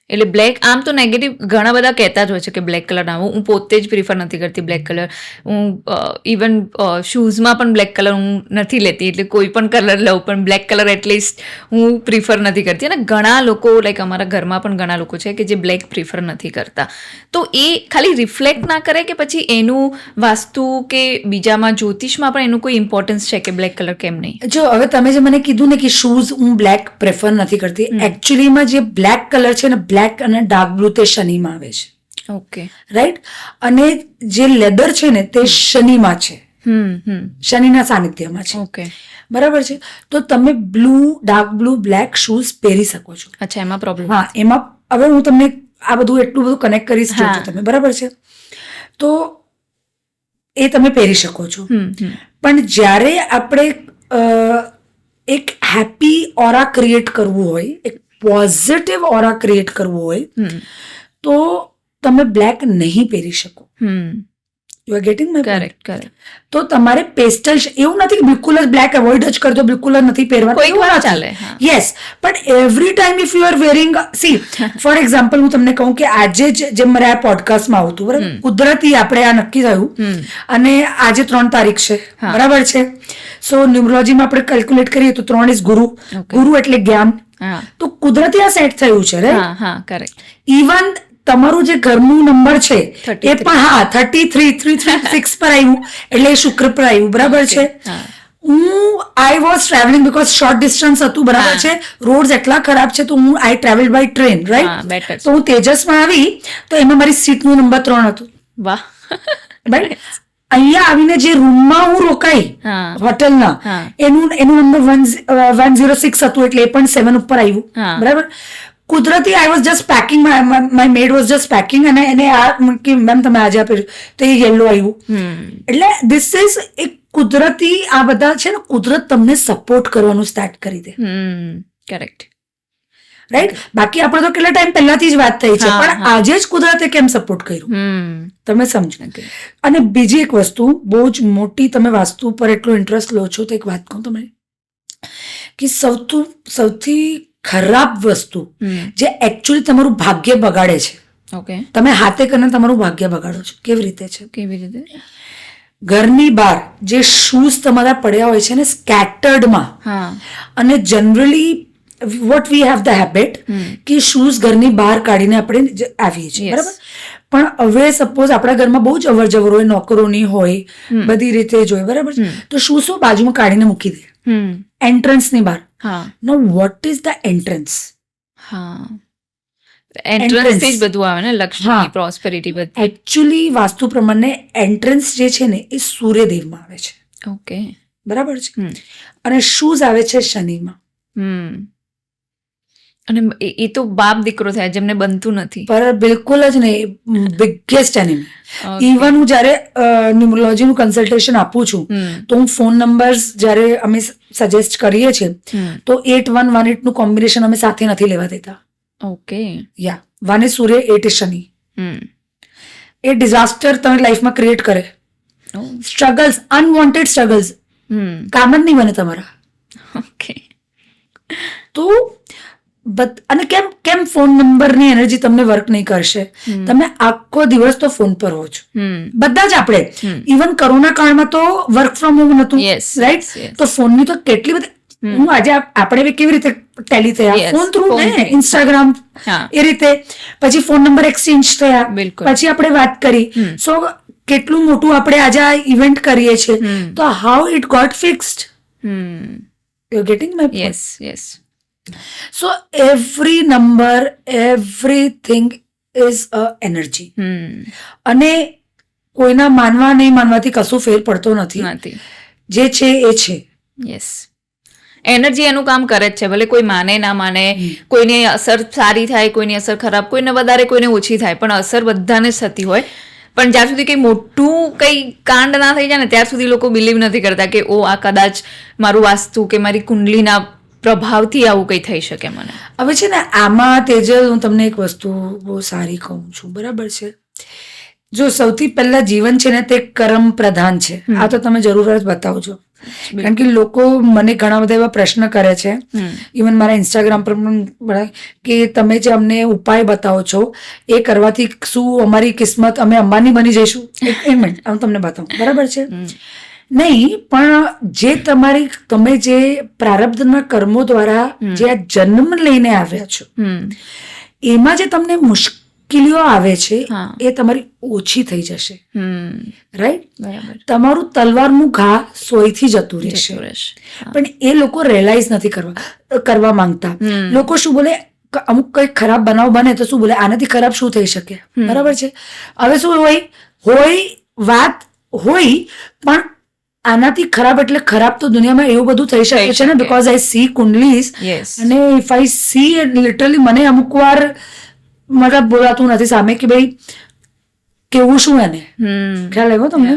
એટલે બ્લેક, આમ તો નેગેટિવ ઘણા બધા કહેતા જ હોય છે કે બ્લેક કલર ના, હું પોતે જ પ્રિફર નથી કરતી બ્લેક કલર. હું ઇવન શૂઝમાં પણ બ્લેક કલર હું નથી લેતી, એટલે કોઈ પણ કલર લઉં પણ બ્લેક કલર એટલીસ્ટ હું પ્રિફર નથી કરતી. અને ઘણા લોકો, લાઈક અમારા ઘરમાં પણ ઘણા લોકો છે કે જે બ્લેક પ્રિફર નથી કરતા. તો એ ખાલી રિફ્લેક્ટ ના કરે કે પછી એનું વાસ્તુ કે બીજામાં જ્યોતિષમાં પણ એનું કોઈ ઇમ્પોર્ટન્સ છે કે બ્લેક કલર કેમ નહીં? જો હવે તમે જે મને કીધું ને કે શૂઝ હું બ્લેક પ્રેફર નથી કરતી, એકચ્યુઅલીમાં જે બ્લેક કલર છે ને, બ્લેક અને ડાર્ક બ્લુ, તે શનિમાં આવે છે. ઓકે. રાઈટ. અને જે લેધર છે ને તે શનિમાં છે, શનિના સાનિધ્યમાં છે. ઓકે. બરાબર છે. તો તમે blue, dark blue, black shoes પહેરી શકો છો. અચ્છા, એમાં પ્રોબ્લેમ. હા, એમાં હવે હું તમને આ બધું એટલું બધું કનેક્ટ કરીશ જોજો તમે, બરાબર છે. તો એ તમે પહેરી શકો છો. પણ જ્યારે આપણે એક હેપી ઓરા ક્રિએટ કરવું હોય, એક પોઝિટિવ ઓરા ક્રિએટ કરવું હોય, તો તમે બ્લેક નહીં પહેરી શકો. You are getting my point? Correct, correct. તો તમારે પેસ્ટલ, એવું નથી કે બિલકુલ જ બ્લેક એવોઇડ જ કરજો, બિલકુલ જ નથી પહેરવાનું, કોઈક વાર ચાલે. યસ, પણ every time if you are wearing, see for example હું તમને કહું કે આજે જ જેમ મારે આ પોડકાસ્ટમાં આવતું, બરાબર, કુદરતી આપણે આ નક્કી થયું અને આજે 3 તારીખ છે, બરાબર છે. સો ન્યુમરોલોજીમાં આપણે કેલ્ક્યુલેટ કરીએ તો 3 ઇઝ ગુરુ, ગુરુ એટલે જ્ઞાન. તો કુદરતી આ સેટ થયું છે, રાઈટ? હા, કરેક્ટ. ઇવન તમારું જે ઘરનું નંબર છે એ પણ, હા, 33 પર આવ્યું, એટલે શુક્ર પર આવ્યું, બરાબર છે. I was travelling because short distance હતું, બરાબર છે, રોડ એટલા ખરાબ છે, તો I travel by train, right. તો હું તેજસમાં આવી તો એમાં મારી સીટનું નંબર 3 હતું. વાહ. રાઈટ. અહીંયા આવીને જે રૂમમાં હું રોકાઈ હોટલના, એનું નંબર 106 હતું, એટલે એ પણ 7 ઉપર આવ્યું, બરાબર. કુદરતી I was just packing, my made was just packing, અને એને આ કે મેમ તમે આજે આપ્યું તો એ યેલો આવ્યું. એટલે ધીસ ઇઝ એક કુદરતી, આ બધા છે ને, કુદરત તમને સપોર્ટ કરવાનું સ્ટાર્ટ કરી દે. કરેક્ટ. રાઈટ. બાકી આપણે તો કેટલા ટાઈમ પહેલાથી જ વાત થઈ છે, પણ આજે જ કુદરતે કેમ સપોર્ટ કર્યું, તમે સમજો. અને બીજી એક વસ્તુ બહુ જ મોટી, તમે વાસ્તુ પર એટલો ઇન્ટરેસ્ટ લો છો, તો એક વાત કહું તમને કે સૌથી ખરાબ વસ્તુ જે એકચ્યુઅલી તમારું ભાગ્ય બગાડે છે, ઓકે, તમે હાથે કરીને તમારું ભાગ્ય બગાડો છો. કેવી રીતે છે? કેવી રીતે? ઘરની બહાર જે શૂઝ તમારા પડ્યા હોય છે ને સ્કેટર્ડમાં, અને generally what we have the habit કે શૂઝ ઘરની બહાર કાઢીને આપણે આવીએ છીએ, બરાબર. પણ હવે સપોઝ આપણા ઘરમાં બહુ જ અવર જવર હોય, નોકરોની હોય, બધી રીતે જ હોય, બરાબર, તો શૂઝો બાજુમાં કાઢીને મૂકી દે એન્ટ્રન્સની બહાર. Know what is the entrance? Entrance થી જ બધું આવે ને, લક્ષ્મી, પ્રોસ્પેરિટી બધું. એકચ્યુઅલી વાસ્તુ પ્રમાણે એન્ટ્રન્સ જે છે ને એ સૂર્યદેવમાં આવે છે. ઓકે, બરાબર છે. અને શૂઝ આવે છે શનિમાં. અને એ તો બાપ દીકરો થાય, જેમને બનતું નથી. પર બિલકુલ જ નહીં, બિગેસ્ટ એનિમી. ઇવન હું જ્યારે ન્યુમરોલોજીનું કન્સલ્ટેશન આપું છું, તો હું ફોન નંબર્સ જ્યારે અમે સજેસ્ટ કરીએ છીએ, તો 8118 નું કોમ્બિનેશન અમે સાથે નથી લેવા દેતા. Okay. Yeah, 1 is Surya, 8 is શનિ. એ ડિઝાસ્ટર તમારી લાઈફમાં ક્રિએટ કરે. સ્ટ્રગલ્સ, અનવોન્ટેડ સ્ટ્રગલ્સ, કામ જ નહીં બને તમારા. ઓકે. તો અને કેમ ફોન નંબરની એનર્જી તમને વર્ક નહીં કરશે? તમે આખો દિવસ તો ફોન પર હો છો, બધા જ આપણે. ઇવન કોરોના કાળમાં તો વર્ક ફ્રોમ હોમ નતું, રાઈટ? તો ફોનની તો કેટલી બધી, હું આજે આપણે કેવી રીતે ટેલી થયા, ફોન થ્રુ ને, ઇન્સ્ટાગ્રામ, એ રીતે. પછી ફોન નંબર એક્સચેન્જ થયા, પછી આપણે વાત કરી. સો કેટલું મોટું આપણે આજે આ ઇવેન્ટ કરીએ છીએ તો how it got fixed. You getting my point? Yes yes. So every number, everything is a energy. અને કોઈના માનવા નહીં માનવાથી કશું ફેર પડતો નથી. જે છે એ છે. યસ, એનર્જી એનું કામ કરે જ છે, ભલે કોઈ માને ના માને, કોઈની અસર સારી થાય, કોઈની અસર ખરાબ, કોઈને વધારે કોઈને ઓછી થાય, પણ અસર બધાને જ થતી હોય. પણ જ્યાં સુધી કંઈ મોટું કંઈ કાંડ ના થઈ જાય ને ત્યાં સુધી લોકો બિલીવ નથી કરતા કે ઓ આ કદાચ મારું વાસ્તુ કે મારી કુંડલીના પ્રભાવથી આવું કંઈ થઈ શકે મને. હવે છે ને આમાં તેજલ, હું તમને એક વસ્તુ બહુ સારી કહું છું, બરાબર છે? જો સૌથી પહેલા જીવન છે ને તે કર્મ પ્રધાન છે. આ તો તમે જરૂર જ બતાવજો, કારણ કે લોકો મને ઘણા બધા એવા પ્રશ્ન કરે છે, ઇવન મારા ઇન્સ્ટાગ્રામ પર પણ, કે તમે જે અમને ઉપાય બતાવો છો એ કરવાથી શું અમારી કિસ્મત, અમે અંબાની બની જઈશું? એક મિનિટ, હું તમને બતાવું, બરાબર છે? નહીં, પણ જે તમે જે પ્રારબ્ધના કર્મો દ્વારા જે આ જન્મ લઈને આવ્યા છો એમાં જે તમને મુશ્કેલીઓ આવે છે એ તમારી ઓછી થઈ જશે. રાઈટ? તમારું તલવારનું ઘા સોયથી જતું રહેશે. પણ એ લોકો રિયલાઇઝ નથી કરવા માંગતા. લોકો શું બોલે, અમુક કઈ ખરાબ બનાવ બને તો શું બોલે, આનાથી ખરાબ શું થઈ શકે? બરાબર છે? હવે શું હોય વાત હોય, પણ આનાથી ખરાબ એટલે ખરાબ તો દુનિયામાં એવું બધું થઈ શકે છે ને, બીકોઝ આઈ સી કુંડલીઝ, અને ઇફ આઈ સી લિટરલી મને અમુક વાર મતલબ બોલાતું નથી સામે કે ભાઈ કેવું શું એને ખ્યાલ આવ્યો તમને?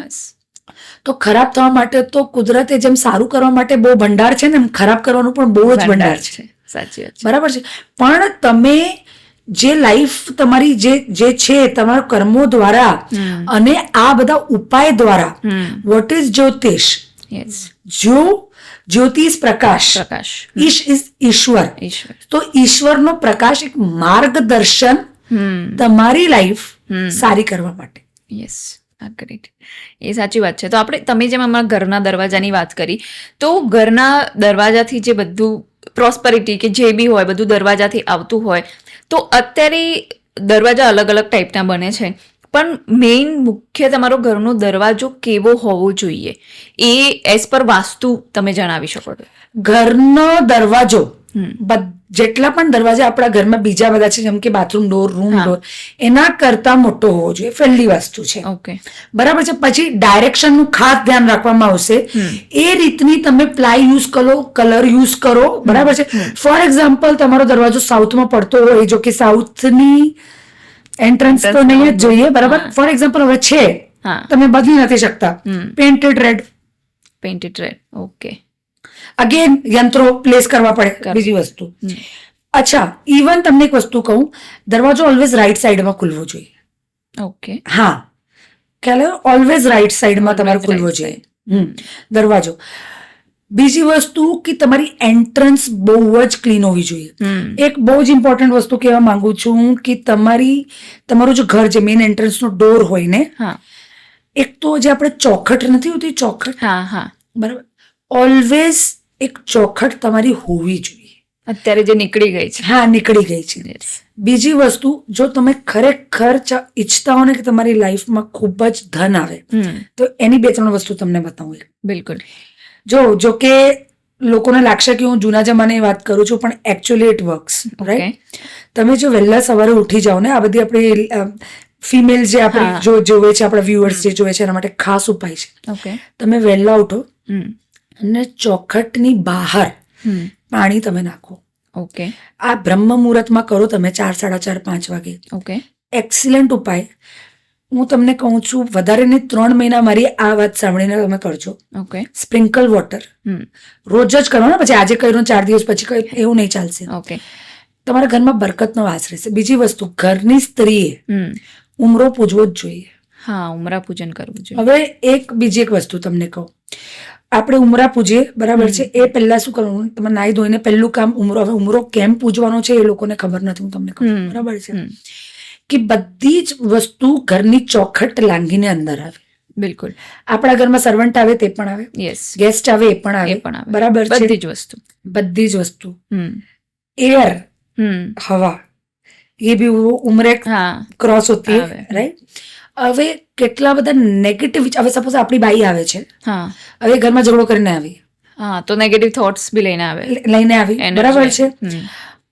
તો ખરાબ થવા માટે તો કુદરતે જેમ સારું કરવા માટે બહુ ભંડાર છે ને, એમ ખરાબ કરવાનું પણ બહુ જ ભંડાર છે. સાચી વાત, બરાબર છે? પણ તમે જે લાઈફ તમારી જે છે તમારા કર્મો દ્વારા અને આ બધા ઉપાય દ્વારા, વોટ ઇઝ જ્યોતિષ? જ્યોતિષ પ્રકાશ, ઈશ ઇઝ ઈશ્વર. તો ઈશ્વરનો પ્રકાશ, એક માર્ગદર્શન તમારી લાઈફ સારી કરવા માટે. Yes, great. એ સાચી વાત છે. તો તમે જેમ અમારા ઘરના દરવાજાની વાત કરી, તો ઘરના દરવાજાથી જે બધું પ્રોસ્પરિટી કે જે બી હોય બધું દરવાજાથી આવતું હોય, તો અત્યારે દરવાજા અલગ અલગ ટાઈપના બને છે, પણ મેઇન મુખ્ય તમારો ઘરનો દરવાજો કેવો હોવો જોઈએ એ એઝ પર વાસ્તુ તમે જણાવી શકો છો? ઘરનો દરવાજો, જેટલા પણ દરવાજા આપણા ઘરમાં બીજા બધા છે, જેમ કે બાથરૂમ ડોર, રૂમ ડોર, એના કરતા મોટો હોવો જોઈએ. પહેલી વસ્તુ છે. ઓકે, બરાબર છે? પછી ડાયરેક્શન નું ખાસ ધ્યાન રાખવામાં આવશે. એ રીતની તમે પ્લાય યુઝ કરો, કલર યુઝ કરો. બરાબર છે? ફોર એક્ઝામ્પલ, તમારો દરવાજો સાઉથમાં પડતો હોય, જો કે સાઉથની એન્ટ્રન્સ તો નહીં જ જોઈએ. બરાબર? ફોર એક્ઝામ્પલ હવે છે, તમે બદલી નથી શકતા, પેઇન્ટેડ રેડ. ઓકે. અગેન યંત્રો પ્લેસ કરવા પડે. બીજી વસ્તુ, અચ્છા, ઇવન તમને એક વસ્તુ કહું, દરવાજો ઓલવેઝ રાઈટ સાઈડમાં ખુલવો જોઈએ. ઓકે. હા, ખ્યાલ આવ્યો? ઓલવેઝ રાઈટ સાઈડમાં તમારે ખુલવો જોઈએ દરવાજો. બીજી વસ્તુ કે તમારી એન્ટ્રન્સ બહુ જ ક્લીન હોવી જોઈએ. એક બહુ જ ઇમ્પોર્ટન્ટ વસ્તુ કહેવા માંગુ છું કે તમારું જે ઘર છે, મેઇન એન્ટ્રન્સનો ડોર હોય ને, એક તો જે આપણે ચોખટ નથી હોતી, ચોખટ, બરાબર, ઓલવેઝ એક ચોખટ તમારી હોવી જોઈએ. અત્યારે જે નીકળી ગઈ છે. હા, નીકળી ગઈ છે. બીજી વસ્તુ, જો તમે ખરેખર ઈચ્છતા હો ને કે તમારી લાઈફમાં ખૂબ જ ધન આવે, તો એની 2-3 વસ્તુ તમને બતાવું. બિલકુલ. જો કે લોકોને લાગશે કે હું જૂના જમાનાની વાત કરું છું, પણ એકચ્યુઅલી ઇટ વર્ક્સ. રાઈટ? તમે જો વહેલા સવારે ઉઠી જાઓ ને, આ બધી આપણી ફિમેલ જે આપણે જોવે છે, આપણા વ્યુઅર્સ જે જોવે છે, એના માટે ખાસ ઉપાય છે. તમે વહેલા ઉઠો અને ચોખટની બહાર પાણી તમે નાખો. ઓકે. આ બ્રહ્મ મુહૂર્તમાં કરો તમે, 4, 4:30, 5 વાગે. ઓકે. એક્સિલન્ટ ઉપાય. હું તમને કહું છું, વધારે ને 3 મહિના મારી આ વાત સાંભળીને તમે કરજો. ઓકે. સ્પ્રિંકલ વોટર રોજ જ કરો ને, પછી આજે કર્યું 4 દિવસ પછી એવું નહીં ચાલશે. ઓકે. તમારા ઘરમાં બરકતનો વાસ રહેશે. બીજી વસ્તુ, ઘરની સ્ત્રીએ ઉમરો પૂજવો જ જોઈએ. હા, ઉમરા પૂજન કરવું જોઈએ. હવે બીજી એક વસ્તુ તમને કહું, આપણે ઉમરા પૂજીએ, બરાબર છે? એ પહેલા શું કરવાનું, તમે નાહી ધોઈને પહેલું કામ ઉમરો. હવે ઉમરો કેમ પૂજવાનો છે એ લોકોને ખબર નથી, હું તમને કહું. બરાબર છે? કે બધી જ વસ્તુ ઘરની ચોખટ લાંઘીને અંદર આવે. બિલકુલ. આપણા ઘરમાં સર્વન્ટ આવે તે પણ આવે, ગેસ્ટ આવે એ પણ આવે. બરાબર છે? બધી જ વસ્તુ. એર, હવા, ये भी वो उम्र क्रॉस होती है, राइट? હવે કેટલા બધા નેગેટિવ, હવે સપોઝ આપણી બાઈ આવે છે, હા હવે ઘરમાં ઝઘડો કરીને આવી, હા, તો નેગેટિવ થોટ્સ બી લઈને આવે, લઈને આવી, Energy. બરાબર છે.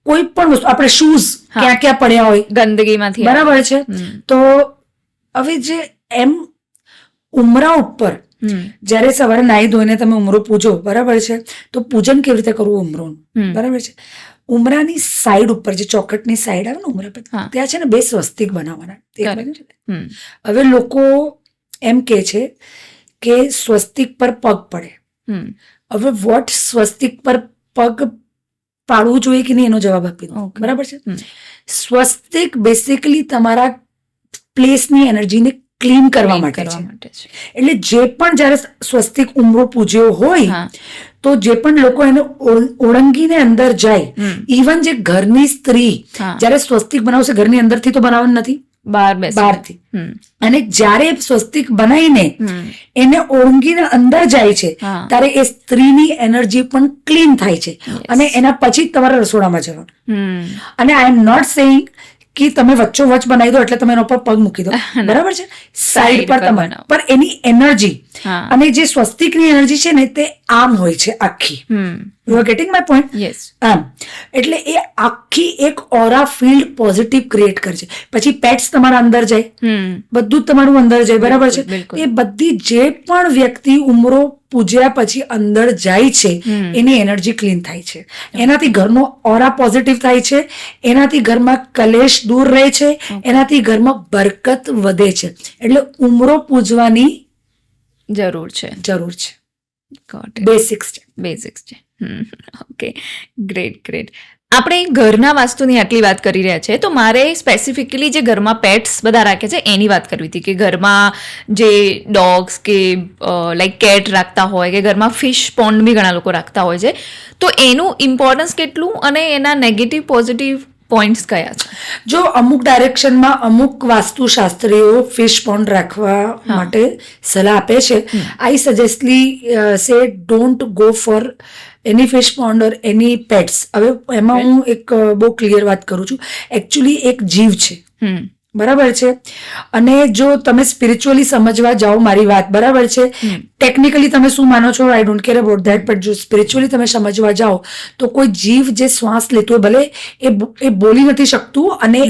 કોઈ પણ વસ્તુ, આપણે શૂઝ હા. ક્યાં ક્યાં પડ્યા હોય, ગંદકીમાંથી આવે. બરાબર છે. તો હવે જે એમ ઉમરા ઉપર જ્યારે સવારે નાહી ધોઈને તમે ઉમરો પૂજો, બરાબર છે, તો પૂજન કેવી રીતે કરવું ઉમરોનું, બરાબર છે. ઉમરાની સાઈડ ઉપર જે ચોકટની સાઈડ આવે ને ઉમરા પર, હા. ત્યાં છે ને 2 સ્વસ્તિક બનાવવાના. એક Correct. બાજુ છે. હવે લોકો એમ કે છે કે સ્વસ્તિક પર પગ પડે. હવે વોટ સ્વસ્તિક પર પગ પાડવું જોઈએ કે નહીં એનો જવાબ આપી દો, Okay. બરાબર છે. સ્વસ્તિક બેસિકલી તમારા પ્લેસની એનર્જીને ક્લીન કરવા માટે છે. છે. એટલે જે પણ જ્યારે સ્વસ્તિક ઉમરો પૂજ્યો હોય, હા. તો જે પણ લોકો એને ઓળંગીને અંદર જાય, ઇવન જે ઘરની સ્ત્રી હા. જ્યારે સ્વસ્તિક બનાવશે, ઘરની અંદરથી તો બનાવવાનું નથી, બહાર બેસી. બહારથી. અને જ્યારે સ્વસ્તિક બનાવીને એને ઓળંગીને અંદર જાય છે, હા. ત્યારે એ સ્ત્રીની એનર્જી પણ ક્લીન થાય છે. અને એના પછી જ તમારે રસોડામાં જવાનું. અને આઈ એમ નોટ સેઇંગ કે તમે વચ્ચોવચ બનાવી દો એટલે તમે એના ઉપર પગ મૂકી દો, બરાબર છે. સાઈડ પર તમે, પણ એની એનર્જી હા. અને જે સ્વસ્તિકની એનર્જી છે ને તે આમ હોય છે આખી. You are getting my point? Yes. આમ એટલે એ આખી એક ઓરા ફિલ્ડ પોઝિટિવ ક્રિએટ કરે છે. પછી પેટ્સ તમારા અંદર જાય, બધું જ તમારું અંદર જાય, બરાબર છે. બિલકુલ. એ બધી જે પણ વ્યક્તિ ઉમરો પૂજ્યા પછી અંદર જાય છે, એની એનર્જી ક્લીન થાય છે. એનાથી ઘરનો ઓરા પોઝિટિવ થાય છે, એનાથી ઘરમાં કલેશ દૂર રહે છે, એનાથી ઘરમાં બરકત વધે છે. એટલે ઉમરો પૂજવાની જરૂર છે. જરૂર છે. Got it. બેસિક્સ છે. બેઝિક્સ છે. Okay, great great. આપણે ઘરના વાસ્તુની આટલી વાત કરી રહ્યા છે, તો મારે સ્પેસિફિકલી જે ઘરમાં પેટ્સ બધા રાખે છે એની વાત કરવી હતી, કે ઘરમાં જે ડોગ્સ કે લાઈક કેટ રાખતા હોય, કે ઘરમાં ફિશ પોન્ડ બી ઘણા લોકો રાખતા હોય છે, તો એનું ઇમ્પોર્ટન્સ કેટલું અને એના નેગેટિવ પોઝિટિવ પોઈન્ટ્સ કયા છે? જો અમુક ડાયરેક્શનમાં અમુક વાસ્તુશાસ્ત્રીઓ ફિશ પોન્ડ રાખવા માટે સલાહ આપે છે. આઈ સજેસ્ટલી સે don't go for any fish pond or any pets. હવે એમાં હું એક બહુ ક્લિયર વાત કરું છું. એકચ્યુઅલી એક જીવ છે, બરાબર છે. અને જો તમે સ્પિરિચ્યુઅલી સમજવા જાઓ, મારી વાત બરાબર છે, ટેકનિકલી તમે શું માનો છો I don't care about that, but જો સ્પિરિચ્યુઅલી તમે સમજવા જાઓ તો કોઈ જીવ જે શ્વાસ લેતો હોય, ભલે એ બોલી નથી શકતું અને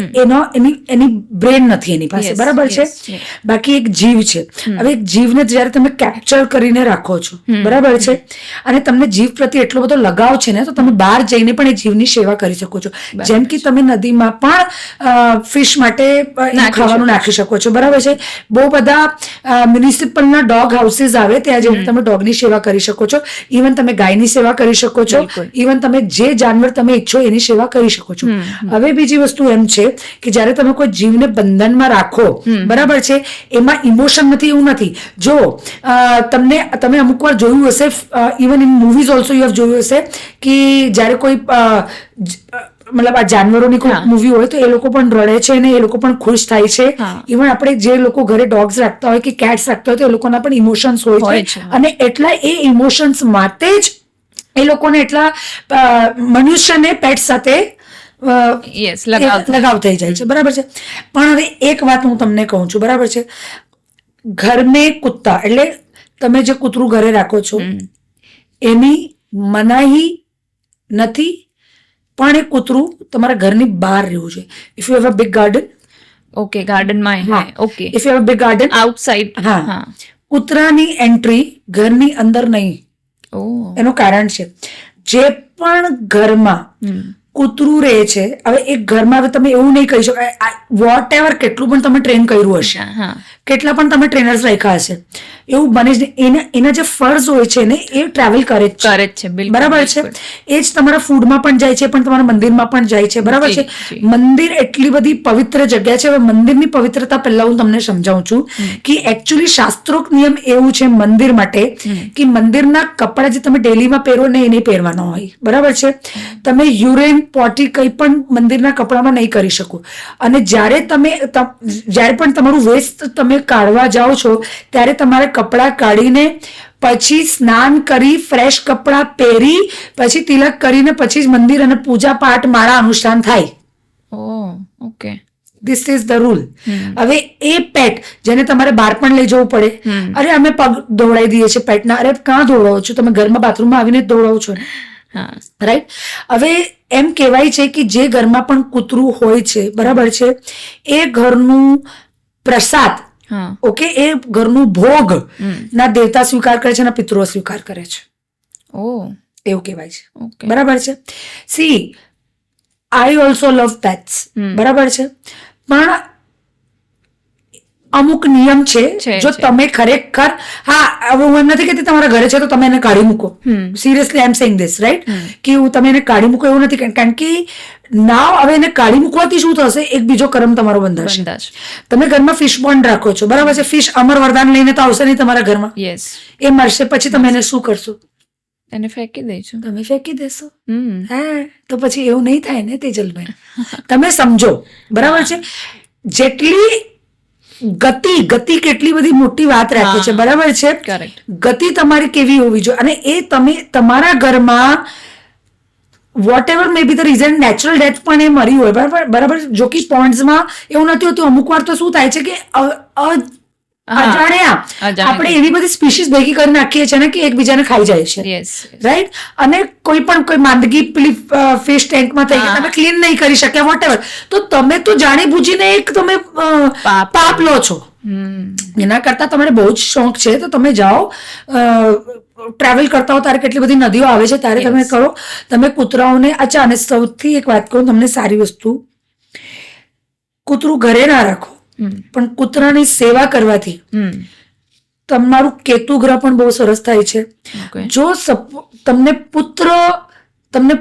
એની બ્રેન નથી એની પાસે, બરાબર છે, બાકી એક જીવ છે. હવે એક જીવને જ્યારે તમે કેપ્ચર કરીને રાખો છો, બરાબર છે, અને તમને જીવ પ્રત્યે એટલો બધો લગાવ છે ને, તો તમે બહાર જઈને પણ એ જીવની સેવા કરી શકો છો. જેમ કે તમે નદીમાં પણ ફિશ માટે ખાવાનું નાખી શકો છો, બરાબર છે. બહુ બધા મ્યુનિસિપલના ડોગ હાઉસીસ આવે, ત્યાં જઈને તમે ડોગની સેવા કરી શકો છો. ઇવન તમે ગાયની સેવા કરી શકો છો, ઇવન તમે જે જાનવર તમે ઈચ્છો એની સેવા કરી શકો છો. હવે બીજી વસ્તુ એમ છે કે જ્યારે તમે કોઈ જીવને બંધનમાં રાખો, બરાબર છે, એમાં ઇમોશન નથી એવું નથી. જો તમે અમુક વાર જોયું હશે, even in movies also you have જોયું હશે કે જ્યારે કોઈ મતલબ આ જાનવરોની કોઈ મૂવી હોય તો એ લોકો પણ રડે છે અને એ લોકો પણ ખુશ થાય છે. ઇવન આપણે જે લોકો ઘરે ડોગ્સ રાખતા હોય કે કેટ્સ રાખતા હોય તો એ લોકોના પણ ઇમોશન્સ હોય છે, અને એટલા એ ઇમોશન્સ માટે જ એ લોકોને એટલા મનુષ્યને પેટ સાથે લગાવ થઈ જાય છે, બરાબર છે. પણ હવે એક વાત હું તમને કહું છું, બરાબર છે, ઘર મેં કુત્તા એટલે તમે જે કૂતરું ઘરે રાખો છો એની મનાહી નથી, પણ એ કૂતરું તમારા ઘરની બહાર રહેવું જોઈએ. If you have a big garden, okay, ગાર્ડનમાં, okay, if you have a big garden outside, હા, કૂતરાની એન્ટ્રી ઘરની અંદર નહીં. એનું કારણ છે, જે પણ ઘરમાં કૂતરું રહે છે, હવે એક ઘરમાં હવે તમે એવું નહીં કહી શકો, વોટ એવર કેટલું પણ તમે ટ્રેન કર્યું હશે, કેટલા પણ તમે ટ્રેનર્સ રાખ્યા હશે, એવું બને જ નહીં. એના જે ફર્ઝ હોય છે ને એ ટ્રાવેલ કરે જ છે, બરાબર છે. એ જ તમારા ફૂડમાં પણ જાય છે, પણ તમારા મંદિરમાં પણ જાય છે, બરાબર છે. મંદિર એટલી બધી પવિત્ર જગ્યા છે. હવે મંદિરની પવિત્રતા પહેલા હું તમને સમજાવું છું કે એકચ્યુઅલી શાસ્ત્રોક્ત નિયમ એવું છે મંદિર માટે કે મંદિરના કપડા જે તમે ડેલીમાં પહેરો ને એ નહીં પહેરવાના હોય, બરાબર છે. તમે યુરેન પોટી કંઈ પણ મંદિરના કપડામાં નહીં કરી શકો. અને જ્યારે પણ તમારું વેસ્ટ તમે કાઢવા જાઓ છો ત્યારે તમારે કપડાં કાઢીને પછી સ્નાન કરી ફ્રેશ કપડાં પહેરી પછી તિલક કરીને પછી જ મંદિર અને પૂજા પાઠ માળા અનુષ્ઠાન થાય. Okay, this is the rule. હવે એ પેટ જેને તમારે બહાર પણ લઈ જવું પડે, અરે અમે પગ દોડાવી દઈએ છીએ પેટના, અરે ક્યાં દોડાવો છો તમે? ઘરમાં બાથરૂમમાં આવીને જ દોડાવો છો ને, રાઈટ? હવે એમ કહેવાય છે કે જે ઘરમાં પણ કૂતરું હોય છે, બરાબર છે, એ ઘરનું પ્રસાદ, ઓકે, એ ઘરનું ભોગ ના દેવતા સ્વીકાર કરે છે, ના પિતૃઓ સ્વીકાર કરે છે. એવું કહેવાય છે, બરાબર છે. C, I also love pets, બરાબર છે, પણ અમુક નિયમ છે. જો તમે ખરેખર, હા, હવે હું એમ નથી કહેતી તમારા ઘરે છે તો તમે એને કાઢી મૂકો. Seriously I am saying this, right? કે તમે એને કાઢી મૂકો એવું નથી, કારણ કે નાવ હવે એને કાઢી મૂકવાથી શું થશે? એક બીજો કર્મ તમારો બંધાશે. તમે ઘરમાં ફિશ બોન્ડ રાખો છો, બરાબર છે, ફિશ અમર વરદાન લઈને તો આવશે નહીં તમારા ઘરમાં, એ મરશે, પછી તમે એને શું કરશો? એને ફેંકી દઈશું. તમે ફેંકી દેશો. હા, તો પછી એવું નહીં થાય ને તેજલભાઈ. તમે સમજો, બરાબર છે, જેટલી ગતિ કેટલી બધી મોટી વાત રાખે છે, બરાબર છે. ગતિ તમારી કેવી હોવી જોઈએ, અને એ તમે તમારા ઘરમાં whatever may be the reason, natural death પણ એ મરી હોય, બરાબર. જો કે પોન્ડ્સમાં એવું નથી હોતું. અમુક વાર તો શું થાય છે કે અજાણ્યા આપણે એવી બધી સ્પીસીસ ભેગી કરી નાખીએ છીએ ને કે એકબીજાને ખાઈ જાય છે, રાઈટ? અને કોઈ માંદગી પેલી ફિશ ટેન્કમાં થઈ ગઈ, તમે ક્લીન નહીં કરી શક્યા, વોટ એવર, તો તમે તો જાણી બુજીને એક તમે પાપ લો છો. એના કરતા તમારે બહુ જ શોખ છે તો તમે જાઓ, ટ્રાવેલ કરતા હો ત્યારે કેટલી બધી નદીઓ આવે છે ત્યારે તમે કરો, તમે કૂતરાઓને. અચ્છા, અને સૌથી એક વાત કહું તમને, સારી વસ્તુ, કૂતરું ઘરે ના રાખો, પણ કૂતરાની સેવા કરવાથી તમારું કેતુ ગ્રહ પણ બહુ સરસ થાય છે. જો તમને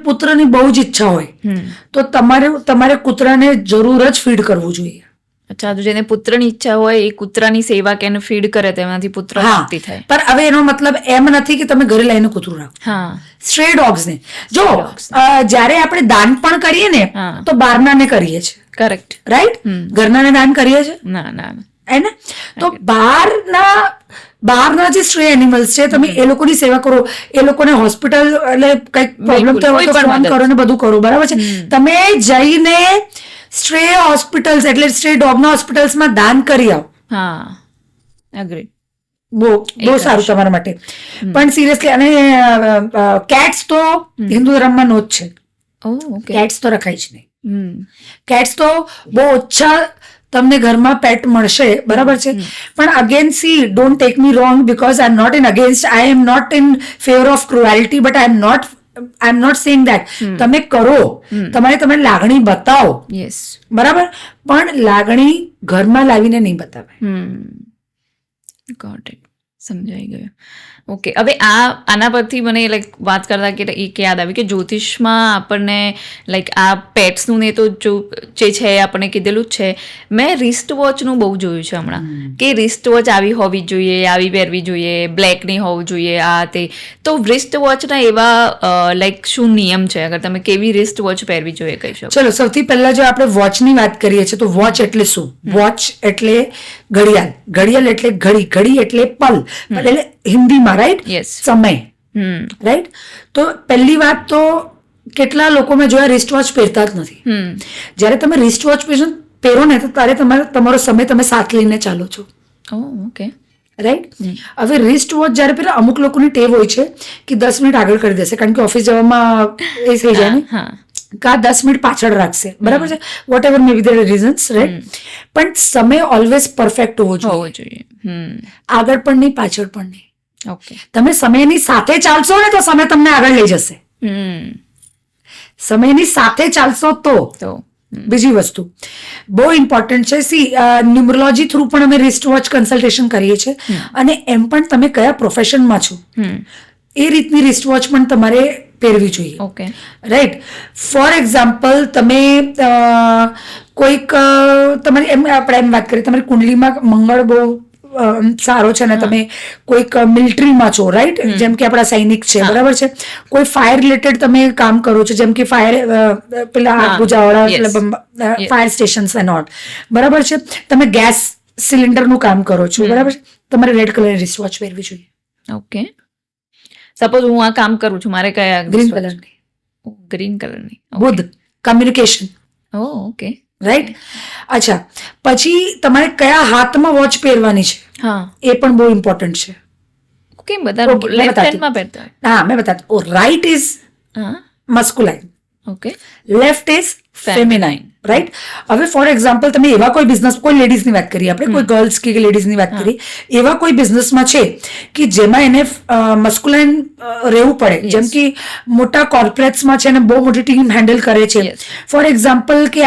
પુત્રની બહુ જ ઈચ્છા હોય તો તમારે કૂતરાને જરૂર જ ફીડ કરવું જોઈએ. અચ્છા, તો જેને પુત્રની ઈચ્છા હોય એ કૂતરાની સેવા કે એને ફીડ કરે, તેમાંથી પુત્ર પ્રાપ્તિ થાય. પણ હવે એનો મતલબ એમ નથી કે તમે ઘરે લઈને કૂતરું રાખો. સ્ટ્રે ડોગ્સ ને જો જ્યારે આપણે દાન પણ કરીએ ને તો બહારના ને કરીએ છીએ, કરેક્ટ, રાઈટ? ઘરના ને દાન કરીએ છીએ ના, એને તો બહારના જે સ્ટ્રે એનિમલ્સ છે, તમે એ લોકોની સેવા કરો, એ લોકોને હોસ્પિટલ એટલે કંઈક પ્રોબ્લેમ થયો હોય તો ફોન કરો ને બધું કરો, બરાબર છે. તમે જઈને સ્ટ્રે હોસ્પિટલ્સ એટલે સ્ટ્રે ડોગના હોસ્પિટલ્સમાં દાન કરી આવો. એગ્રી, બહુ સારું તમારા માટે. પણ સિરિયસલી, અને કેટ્સ તો હિન્દુ ધર્મમાં નો જ છે. કેટ્સ તો રખાય જ નહીં. કેટ્સ તો બહુ ઓછા તમને ઘરમાં પેટ મળશે, બરાબર છે. પણ again see, don't take me wrong, because I am not in against, I am not in favour of cruelty, but I am not saying that. તમે કરો, તમારી લાગણી બતાવો, બરાબર, પણ લાગણી ઘરમાં લાવીને નહીં બતાવે. ગોટ ઇટ, સમજાઈ ગયું. ઓકે, હવે આના પરથી મને લાઈક વાત કરતા કે એક યાદ આવી કે જ્યોતિષમાં આપણને લાઈક આ પેટ્સનું ને તો જે છે એ આપણને કીધેલું જ છે. મેં રિસ્ટ વોચનું બહુ જોયું છે હમણાં, કે રિસ્ટ વોચ આવી હોવી જોઈએ, આવી પહેરવી જોઈએ, બ્લેકની હોવું જોઈએ, આ તે. તો રિસ્ટ વોચના એવા લાઈક શું નિયમ છે? અગર તમે કેવી રિસ્ટ વોચ પહેરવી જોઈએ કહી શકો? ચલો, સૌથી પહેલા જો આપણે વોચની વાત કરીએ છીએ તો વોચ એટલે શું? વોચ એટલે ઘડિયાળ, ઘડિયાળ એટલે ઘડી એટલે પલ, એટલે હિન્દીમાં, રાઈટ? સમય, રાઈટ? તો પહેલી વાત તો કેટલા લોકો મેં જોયા રિસ્ટ વોચ પહેરતા જ નથી. જ્યારે તમે રિસ્ટ વોચ પહેરો ને તો ત્યારે તમારો સમય તમે સાથ લઈને ચાલો છો. Okay, right? હવે રિસ્ટ વોચ જ્યારે પહેલા અમુક લોકોની ટેવ હોય છે કે 10 મિનિટ આગળ કરી દેશે, કારણ કે ઓફિસ જવામાં એ થઈ જાય ને, કા 10 મિનિટ પાછળ રાખશે, બરાબર છે, whatever may be the reasons, right? પણ સમય ઓલવેઝ પરફેક્ટ હોવો જોઈએ. આગળ પણ નહીં, પાછળ પણ નહીં. તમે સમયની સાથે ચાલશો ને તો સમય તમને આગળ લઈ જશે. સમયની સાથે ચાલશો તો. બીજી વસ્તુ બહુ ઇમ્પોર્ટન્ટ છે. સી, ન્યુમરોલોજી થ્રુ પણ અમે રિસ્ટ વોચ કન્સલ્ટેશન કરીએ છીએ, અને એમ પણ તમે કયા પ્રોફેશનમાં છો એ રીતની રિસ્ટ વોચ પણ તમારે પહેરવી જોઈએ, રાઈટ? ફોર એક્ઝામ્પલ, તમે કોઈક તમારી આપણે એમ વાત કરીએ, તમારી કુંડલીમાં મંગળ બહુ સારો છે ને તમે કોઈક મિલિટરીમાં છો, રાઈટ? જેમ કે આપણા સૈનિક છે, બરાબર છે, કોઈ ફાયર રિલેટેડ તમે કામ કરો છો, જેમ કે ફાયર પેલા આગ બુઝાવવાળા ફાયર સ્ટેશન એન્ડ ઓલ, બરાબર છે, તમે ગેસ સિલિન્ડરનું કામ કરો છો, બરાબર છે, તમારે રેડ કલરની રિસ્ટ વોચ પહેરવી જોઈએ. ઓકે, સપોઝ હું આ કામ કરું છું, મારે કયા? ગ્રીન કલરની. ગ્રીન કલરની. બુધ, કમ્યુનિકેશન. Okay, right. અચ્છા, પછી તમારે કયા હાથમાં વોચ પહેરવાની છે હા, એ પણ બહુ ઇમ્પોર્ટન્ટ છે. ઓકે, બધા Okay, મેં લેફ્ટ બતાતી. હેન્ડમાં પહેરતા હોય. હા, મેં બતાતી. રાઈટ ઇઝ હા, masculine, okay, left is Feminine. Feminine, right. હવે ફોર એક્ઝામ્પલ તમે એવા કોઈ બિઝનેસ, કોઈ લેડીઝની વાત કરીએ આપણે, કોઈ ગર્લ્સ કે લેડીઝની વાત કરીએ, એવા કોઈ બિઝનેસમાં છે કે જેમાં એને મસ્કુલાઇન રહેવું પડે, Yes. જેમ કે મોટા કોર્પોરેટ્સમાં છે ને બહુ મોટી ટીમ હેન્ડલ કરે છે. Yes. ફોર એક્ઝામ્પલ કે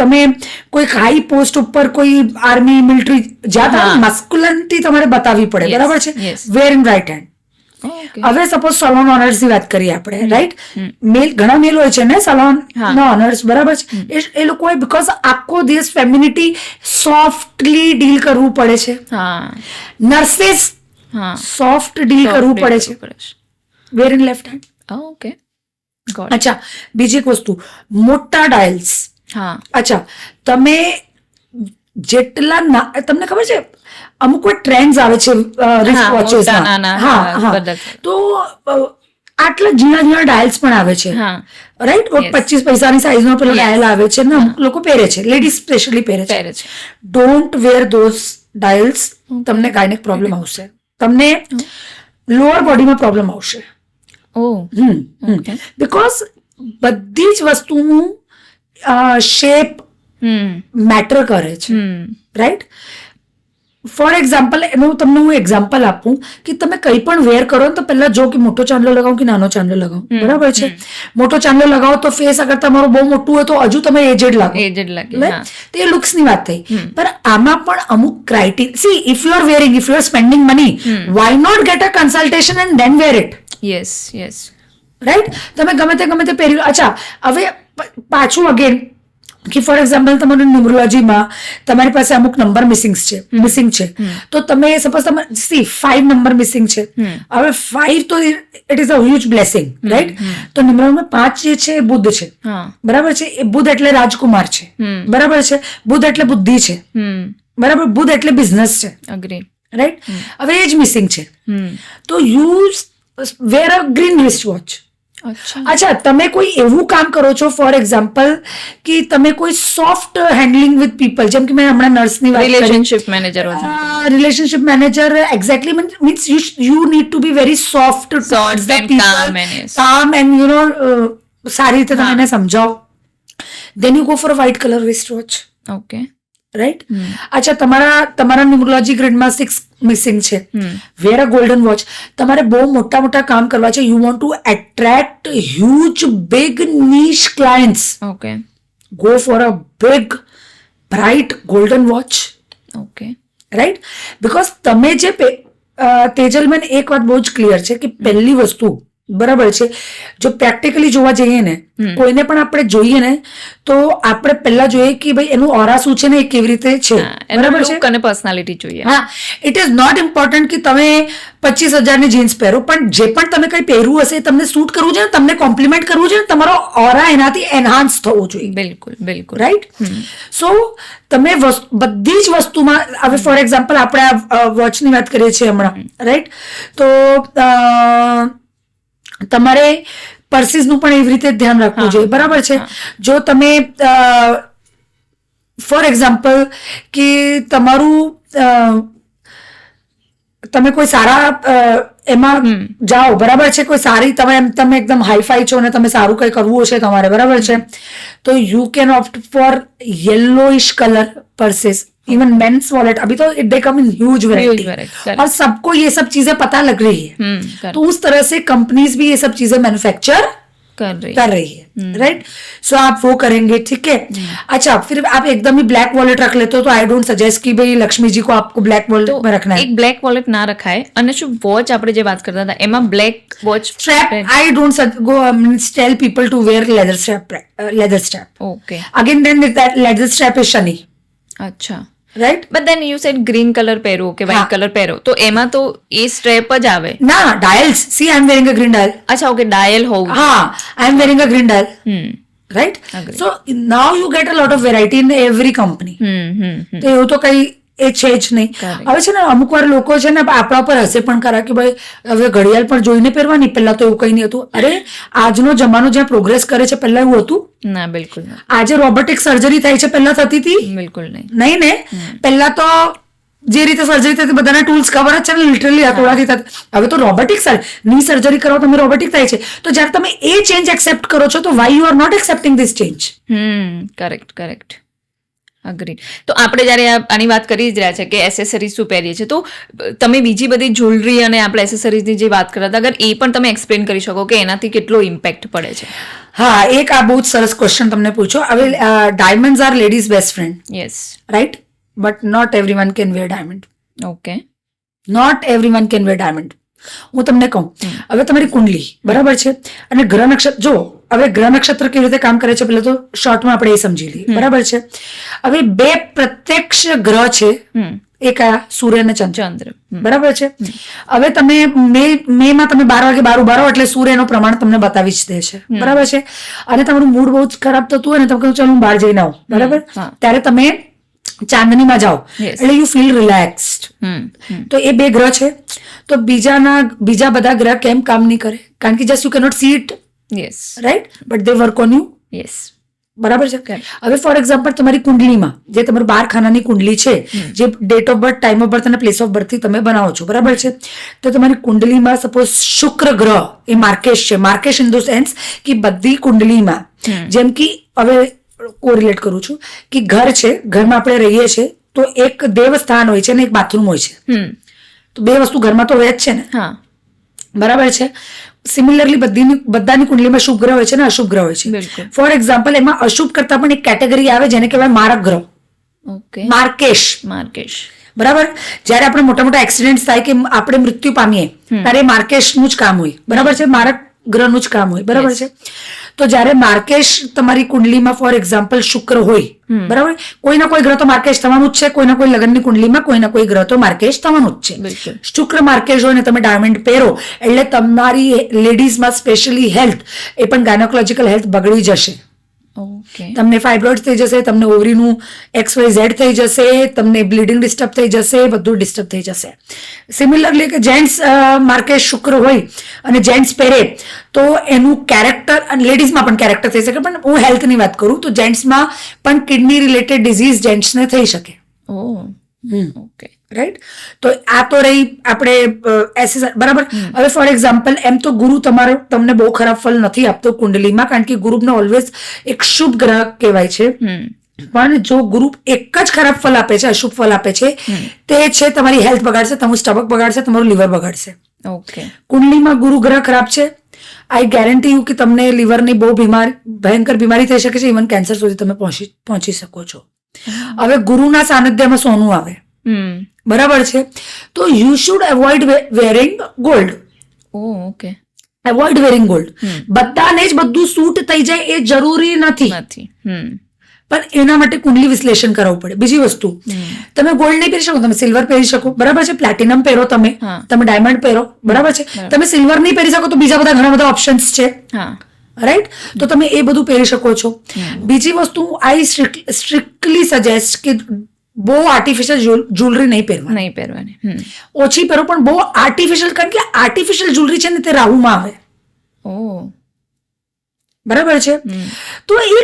તમે કોઈ હાઈ પોસ્ટ ઉપર કોઈ આર્મી મિલિટરી જ્યાં હા. મસ્કુલનિટી તમારે બતાવવી પડે, Yes. બરાબર છે. Yes. Wear in right hand. Okay, હવે સપોઝ સલોન ઓનર્સ ની વાત કરીએ આપણે, રાઈટ. મેલ, ઘણા મેલ હોય છે ને સલોન હા. ના ઓનર્સ, બરાબર છે. એ લોકો બીકોઝ આખો દિવસ ફેમિનિટી સોફ્ટલી ડીલ કરવું પડે છે. હા, નર્સિસ હા, સોફ્ટ ડીલ કરવું પડે છે. છે. Wear in left hand. Okay, got. અચ્છા, બીજી એક વસ્તુ, મોટા ડાયલ્સ. હા, અચ્છા, તમે જેટલા તમને ખબર છે અમુક કોઈ ટ્રેન્ડ્સ આવે છે રિસ્ટ હા, વોચેસ, મોટા, નાના, હા હા, બધા. તો આટલા ઝીણા ઝીણા ડાયલ્સ પણ આવે છે, હા, રાઈટ. Yes. 25 પૈસાની સાઈઝનો પેલો Yes. ડાયલ આવે છે ને અમુક લોકો પહેરે છે, લેડીઝ સ્પેશિયલી પહેરે છે. પહેરે છે. Don't wear those dials. તમને ગાયનેક પ્રોબ્લેમ આવશે, તમને લોઅર બોડીમાં પ્રોબ્લેમ આવશે. ઓ, Okay. બીકોઝ બધી જ વસ્તુનું શેપ મેટર કરે છે, રાઈટ. ફોર એક્ઝામ્પલ એનું તમને હું એક્ઝામ્પલ આપું કે તમે કંઈ પણ વેર કરો ને તો પહેલા જો કે મોટો ચાંદલો લગાવો કે નાનો ચાંદલો લગાવો, બરાબર છે. મોટો ચાંદલો લગાવો તો ફેસ અગર તમારો બહુ મોટું હોય તો હજુ તમે એજેડ લાગો, એજેડ લાગે. right? હા, તો એ લુક્સ ની વાત થઈ. પણ આમાં પણ અમુક criteria, see if you are wearing, if you are spending money, why not get a consultation and then wear it, yes, yes. Right. તમે ગમે તે પહેર્યું. અચ્છા, હવે પાછું અગેન કે ફોર એક્ઝામ્પલ તમારું ન્યુમરોલોજીમાં તમારી પાસે અમુક નંબર મિસિંગ છે, તો તમે સપોઝ તમે સી 5 નંબર મિસિંગ છે. હવે 5 તો it is a huge blessing, right. તો ન્યુમરોલોજીમાં 5 જે છે એ બુદ્ધ છે, હા, બરાબર છે. એ બુદ્ધ એટલે રાજકુમાર છે, બરાબર છે. બુદ્ધ એટલે બુદ્ધિ છે, બરાબર. બુદ્ધ એટલે બિઝનેસ છે, અગ્રી. રાઈટ. હવે એ જ મિસિંગ છે, તો you were a green wrist watch. અચ્છા, અચ્છા, તમે કોઈ એવું કામ કરો છો ફોર એક્ઝામ્પલ કે તમે કોઈ સોફ્ટ હેન્ડલિંગ વિથ પીપલ, જેમ કે મેં હમણાં નર્સની વાત કરી, રિલેશનશિપ મેનેજર હો છો. Relationship manager, exactly means you need to be very soft Soft and calm and yes. કામ એન્ડ યુ નો સારી રીતે તમે એને સમજાવો. Then you go for a white colour wrist watch, okay, right. અચ્છા, તમારા ન્યુમરોલોજી ગ્રીડમાં 6 મિસિંગ છે, વેર અ ગોલ્ડન વોચ. તમારે બહુ મોટા કામ કરવા છે, you want to attract huge big નીશ clients, okay, go for a big bright golden watch, okay. Right. Because તમે જે તેજલબેન, એક વાત બહુ જ ક્લિયર છે કે પહેલી વસ્તુ, બરાબર છે, જો પ્રેક્ટિકલી જોવા જઈએ ને, કોઈને પણ આપણે જોઈએ ને તો આપણે પહેલા જોઈએ કે ભાઈ એનું ઓરા શું છે ને એ કેવી રીતે છે, બરાબર છે. લુક અને પર્સનાલિટી જોઈએ. હા, ઇટ ઇઝ નોટ ઇમ્પોર્ટન્ટ કે તમે 25,000 ની જીન્સ પહેરો, પણ જે પણ તમે કંઈ પહેરવું હશે તમને સૂટ કરવું છે ને, તમને કોમ્પ્લિમેન્ટ કરવું છે ને, તમારો ઓરા એનાથી એનહાન્સ થવો જોઈએ, બિલકુલ, બિલકુલ. રાઈટ. સો તમે બધી જ વસ્તુમાં, હવે ફોર એક્ઝામ્પલ આપણે આ વોચની વાત કરીએ છીએ હમણાં, રાઈટ. તો તમારે પર્સીસનું પણ એવી રીતે ધ્યાન રાખવું જોઈએ, બરાબર છે. જો તમે ફોર એક્ઝામ્પલ કે તમારું તમે કોઈ સારા એમાં જાઓ, બરાબર છે, કોઈ સારી તમે એકદમ હાઈફાઈ છો ને તમે સારું કંઈ કરવું હશે તમારે, બરાબર છે, તો you can opt for yellowish colour purses, even men's wallet. अभी तो दे कम इन ह्यूज वैरायटी और सबको ये सब चीजें पता लग रही है, तो उस तरह से कंपनीज भी ये सब चीजें मैन्युफैक्चर कर रही है, राइट. सो आप वो करेंगे, ठीक है. अच्छा, फिर आप एकदम ही ब्लैक वॉलेट रख लेते हो तो आई डोंट सजेस्ट कि भाई लक्ष्मी जी को आपको ब्लैक वॉलेट में रखना है. એક બ્લેક વોલેટ ના રખાય. અને શું વોચ આપણે જે વાત કરતા હતા એમાં black watch strap, I don't go tell people to wear leather strap. ઓકે, Again, then that leather strap is shani, અચ્છા, right? But then you said green colour પહેરો કે વ્હાઇટ કલર પહેરો, તો એમાં તો એ સ્ટ્રેપ જ આવે. ના, dials. See, I'm wearing a green dial. અચ્છા, ઓકે, ડાયલ હોવું. हाँ, I'm wearing a green dial. Right? Agree. So now you get a lot of variety in every company. તો એવું તો કઈ એ છે જ નહીં. Correct. હવે છે ને અમુક વાર લોકો છે ને આપણા પર હસે પણ ખરા કે ભાઈ હવે ઘડિયાળ પણ જોઈને પહેરવાની, પહેલા તો એવું કંઈ નહીં હતું. અરે આજનો જમાનો જ્યાં પ્રોગ્રેસ કરે છે, પહેલા એવું હતું? ના, બિલકુલ નહીં. આજે રોબોટિક સર્જરી થાય છે, પહેલા થતી હતી બિલકુલ નહીં. નહીં ને? પહેલા તો જે રીતે સર્જરી થતી બધાના ટૂલ્સ ખબર જ છે ને, લિટરલી હથોડાથી થતી. હવે તો રોબોટિક ની સર્જરી કરો તમે રોબોટિક થાય છે. તો જ્યારે તમે એ ચેન્જ એક્સેપ્ટ કરો છો તો why you are not accepting this change? Correct. Agree. તો આપણે જ્યારે આની વાત કરી જ રહ્યા છે કે એસેસરીઝ શું પહેરીએ છીએ, તો તમે બીજી બધી જ્વેલરી અને આપણે એસેસરીઝની જે વાત કરતા હતા, અગર એ પણ તમે એક્સપ્લેન કરી શકો કે એનાથી કેટલો ઇમ્પેક્ટ પડે છે. હા, એક આ બહુ જ સરસ ક્વેશ્ચન તમને પૂછો. હવે diamonds are ladies best friend, yes, right? But not everyone can wear diamond. Okay. Not everyone can wear diamond. હું તમને કહું, હવે તમારી કુંડલી બરાબર છે અને ગ્રહ નક્ષત્ર જો, હવે ગ્રહ નક્ષત્ર કેવી રીતે કામ કરે છે પેલા તો શોર્ટમાં આપણે એ સમજી લઈએ, બરાબર છે? હવે બે પ્રત્યક્ષ ગ્રહ છે, એ કયા? સૂર્ય અને ચંદ્ર, બરાબર છે? હવે તમે મેમાં તમે 12 વાગે 12 ઉભા રહો એટલે સૂર્યનું પ્રમાણ તમને બતાવી જ દે છે, બરાબર છે? અને તમારું મૂડ બહુ જ ખરાબ થતું હોય ને, તમે કહો ચાલો હું બહાર જઈને આવું, બરાબર? ત્યારે તમે ચાંદનીમાં જાઓ એટલે યુ ફીલ રિલેક્સ્ડ. તો એ બે ગ્રહ છે. તો બીજા બધા ગ્રહ કેમ કામ નહીં કરે? કારણ કે just you cannot C it, yes, right? But they work on you, yes, બરાબર છે? હવે ફોર એક્ઝામ્પલ તમારી કુંડલીમાં જે તમારું 12 ખાનાની કુંડલી છે, જે date of birth, time of birth અને પ્લેસ ઓફ બર્થ થી તમે બનાવો છો, બરાબર છે? તો તમારી કુંડલીમાં સપોઝ શુક્ર ગ્રહ એ માર્કેશ છે. માર્કેશ ઇન ધ સેન્સ કે બધી કુંડલીમાં, જેમ કે હવે કોરિલેટ કરું છું કે ઘર છે, ઘરમાં આપણે રહીએ છીએ તો એક દેવસ્થાન હોય છે ને એક બાથરૂમ હોય છે. તો બે વસ્તુ ઘરમાં તો હોય જ છે ને, બરાબર છે? સિમિલરલી બધાની કુંડલીમાં શુભ ગ્રહ હોય છે ને અશુભ ગ્રહ હોય છે. ફોર એક્ઝામ્પલ એમાં અશુભ કરતા પણ એક કેટેગરી આવે જેને કહેવાય મારક ગ્રહ, માર્કેશ, બરાબર? જયારે આપણે મોટા મોટા એક્સિડન્ટ થાય કે આપણે મૃત્યુ પામીએ ત્યારે માર્કેશનું જ કામ હોય, બરાબર છે? મારક ગ્રહનું જ કામ હોય, બરાબર છે? તો જયારે માર્કેશ તમારી કુંડલીમાં ફોર એક્ઝામ્પલ શુક્ર હોય, બરાબર, કોઈ ના કોઈ ગ્રહ તો માર્કેશ થવાનું જ છે. કોઈ ના કોઈ લગ્નની કુંડલીમાં કોઈ ના કોઈ ગ્રહ તો માર્કેશ થવાનું જ છે. શુક્ર માર્કેશ હોય ને તમે ડાયમંડ પહેરો એટલે તમારી લેડીઝમાં સ્પેશિયલી હેલ્થ, એ પણ ગાયનોકોલોજીકલ હેલ્થ બગડી જશે. તમને ફાઇબ્રોઇડ થઈ જશે, તમને ઓવરીનું XYZ થઈ જશે, તમને બ્લીડિંગ ડિસ્ટર્બ થઈ જશે, બધું ડિસ્ટર્બ થઈ જશે. સિમિલરલી કે જેન્ટ્સ માર્કેશ શુક્ર હોય અને જેન્ટ્સ પહેરે તો એનું કેરેક્ટર, અને લેડીઝમાં પણ કેરેક્ટર થઈ શકે, પણ હું હેલ્થની વાત કરું તો જેન્ટ્સમાં પણ કિડની રિલેટેડ ડિઝીઝ જેન્ટ્સને થઈ શકે. Okay, right? તો આ તો રહી આપણે એસેસરી, બરાબર? હવે ફોર એક્ઝામ્પલ એમ તો ગુરુ તમને બહુ ખરાબ ફળ નથી આપતો કુંડલીમાં, કારણ કે ગુરુને ઓલવેઝ એક શુભ ગ્રહ કહેવાય છે. પણ જો ગુરુ એક જ ખરાબ ફળ આપે છે, અશુભ ફળ આપે છે, તે છે તમારી હેલ્થ બગાડશે, તમારું સ્ટમક બગાડશે, તમારું લીવર બગાડશે. કુંડલીમાં ગુરુ ગ્રહ ખરાબ છે, આઈ ગેરંટી યુ કે તમને લીવરની બહુ ભયંકર બીમારી થઈ શકે છે, ઇવન કેન્સર સુધી તમે પહોંચી શકો છો. હવે ગુરુના સાનિધ્યમાં સોનું આવે, બરાબર છે? તો you should avoid wearing gold. Avoid wearing gold. બધાને જ બધું સૂટ થઈ જાય એ જરૂરી નથી, પણ એના માટે કુંડલી વિશ્લેષણ કરવું પડે. બીજી વસ્તુ, તમે ગોલ્ડ નહીં પહેરી શકો, તમે સિલ્વર પહેરી શકો, બરાબર છે? પ્લેટિનમ પહેરો, તમે ડાયમંડ પહેરો, બરાબર છે? તમે સિલ્વર નહીં પહેરી શકો તો બીજા બધા ઘણા બધા ઓપ્શન્સ છે, રાઈટ? તો તમે એ બધું પહેરી શકો છો. બીજી વસ્તુ, આઈ સ્ટ્રિક્ટલી સજેસ્ટ કે બહુ આર્ટિફિશિયલ જ્વેલરી નહીં પહેરવાની. ઓછી પહેરો, પણ બહુ આર્ટિફિશિયલ, કારણ કે આર્ટિફિશિયલ જ્વેલરી છે ને તે રાહુમાં આવે, બરાબર છે? તો એ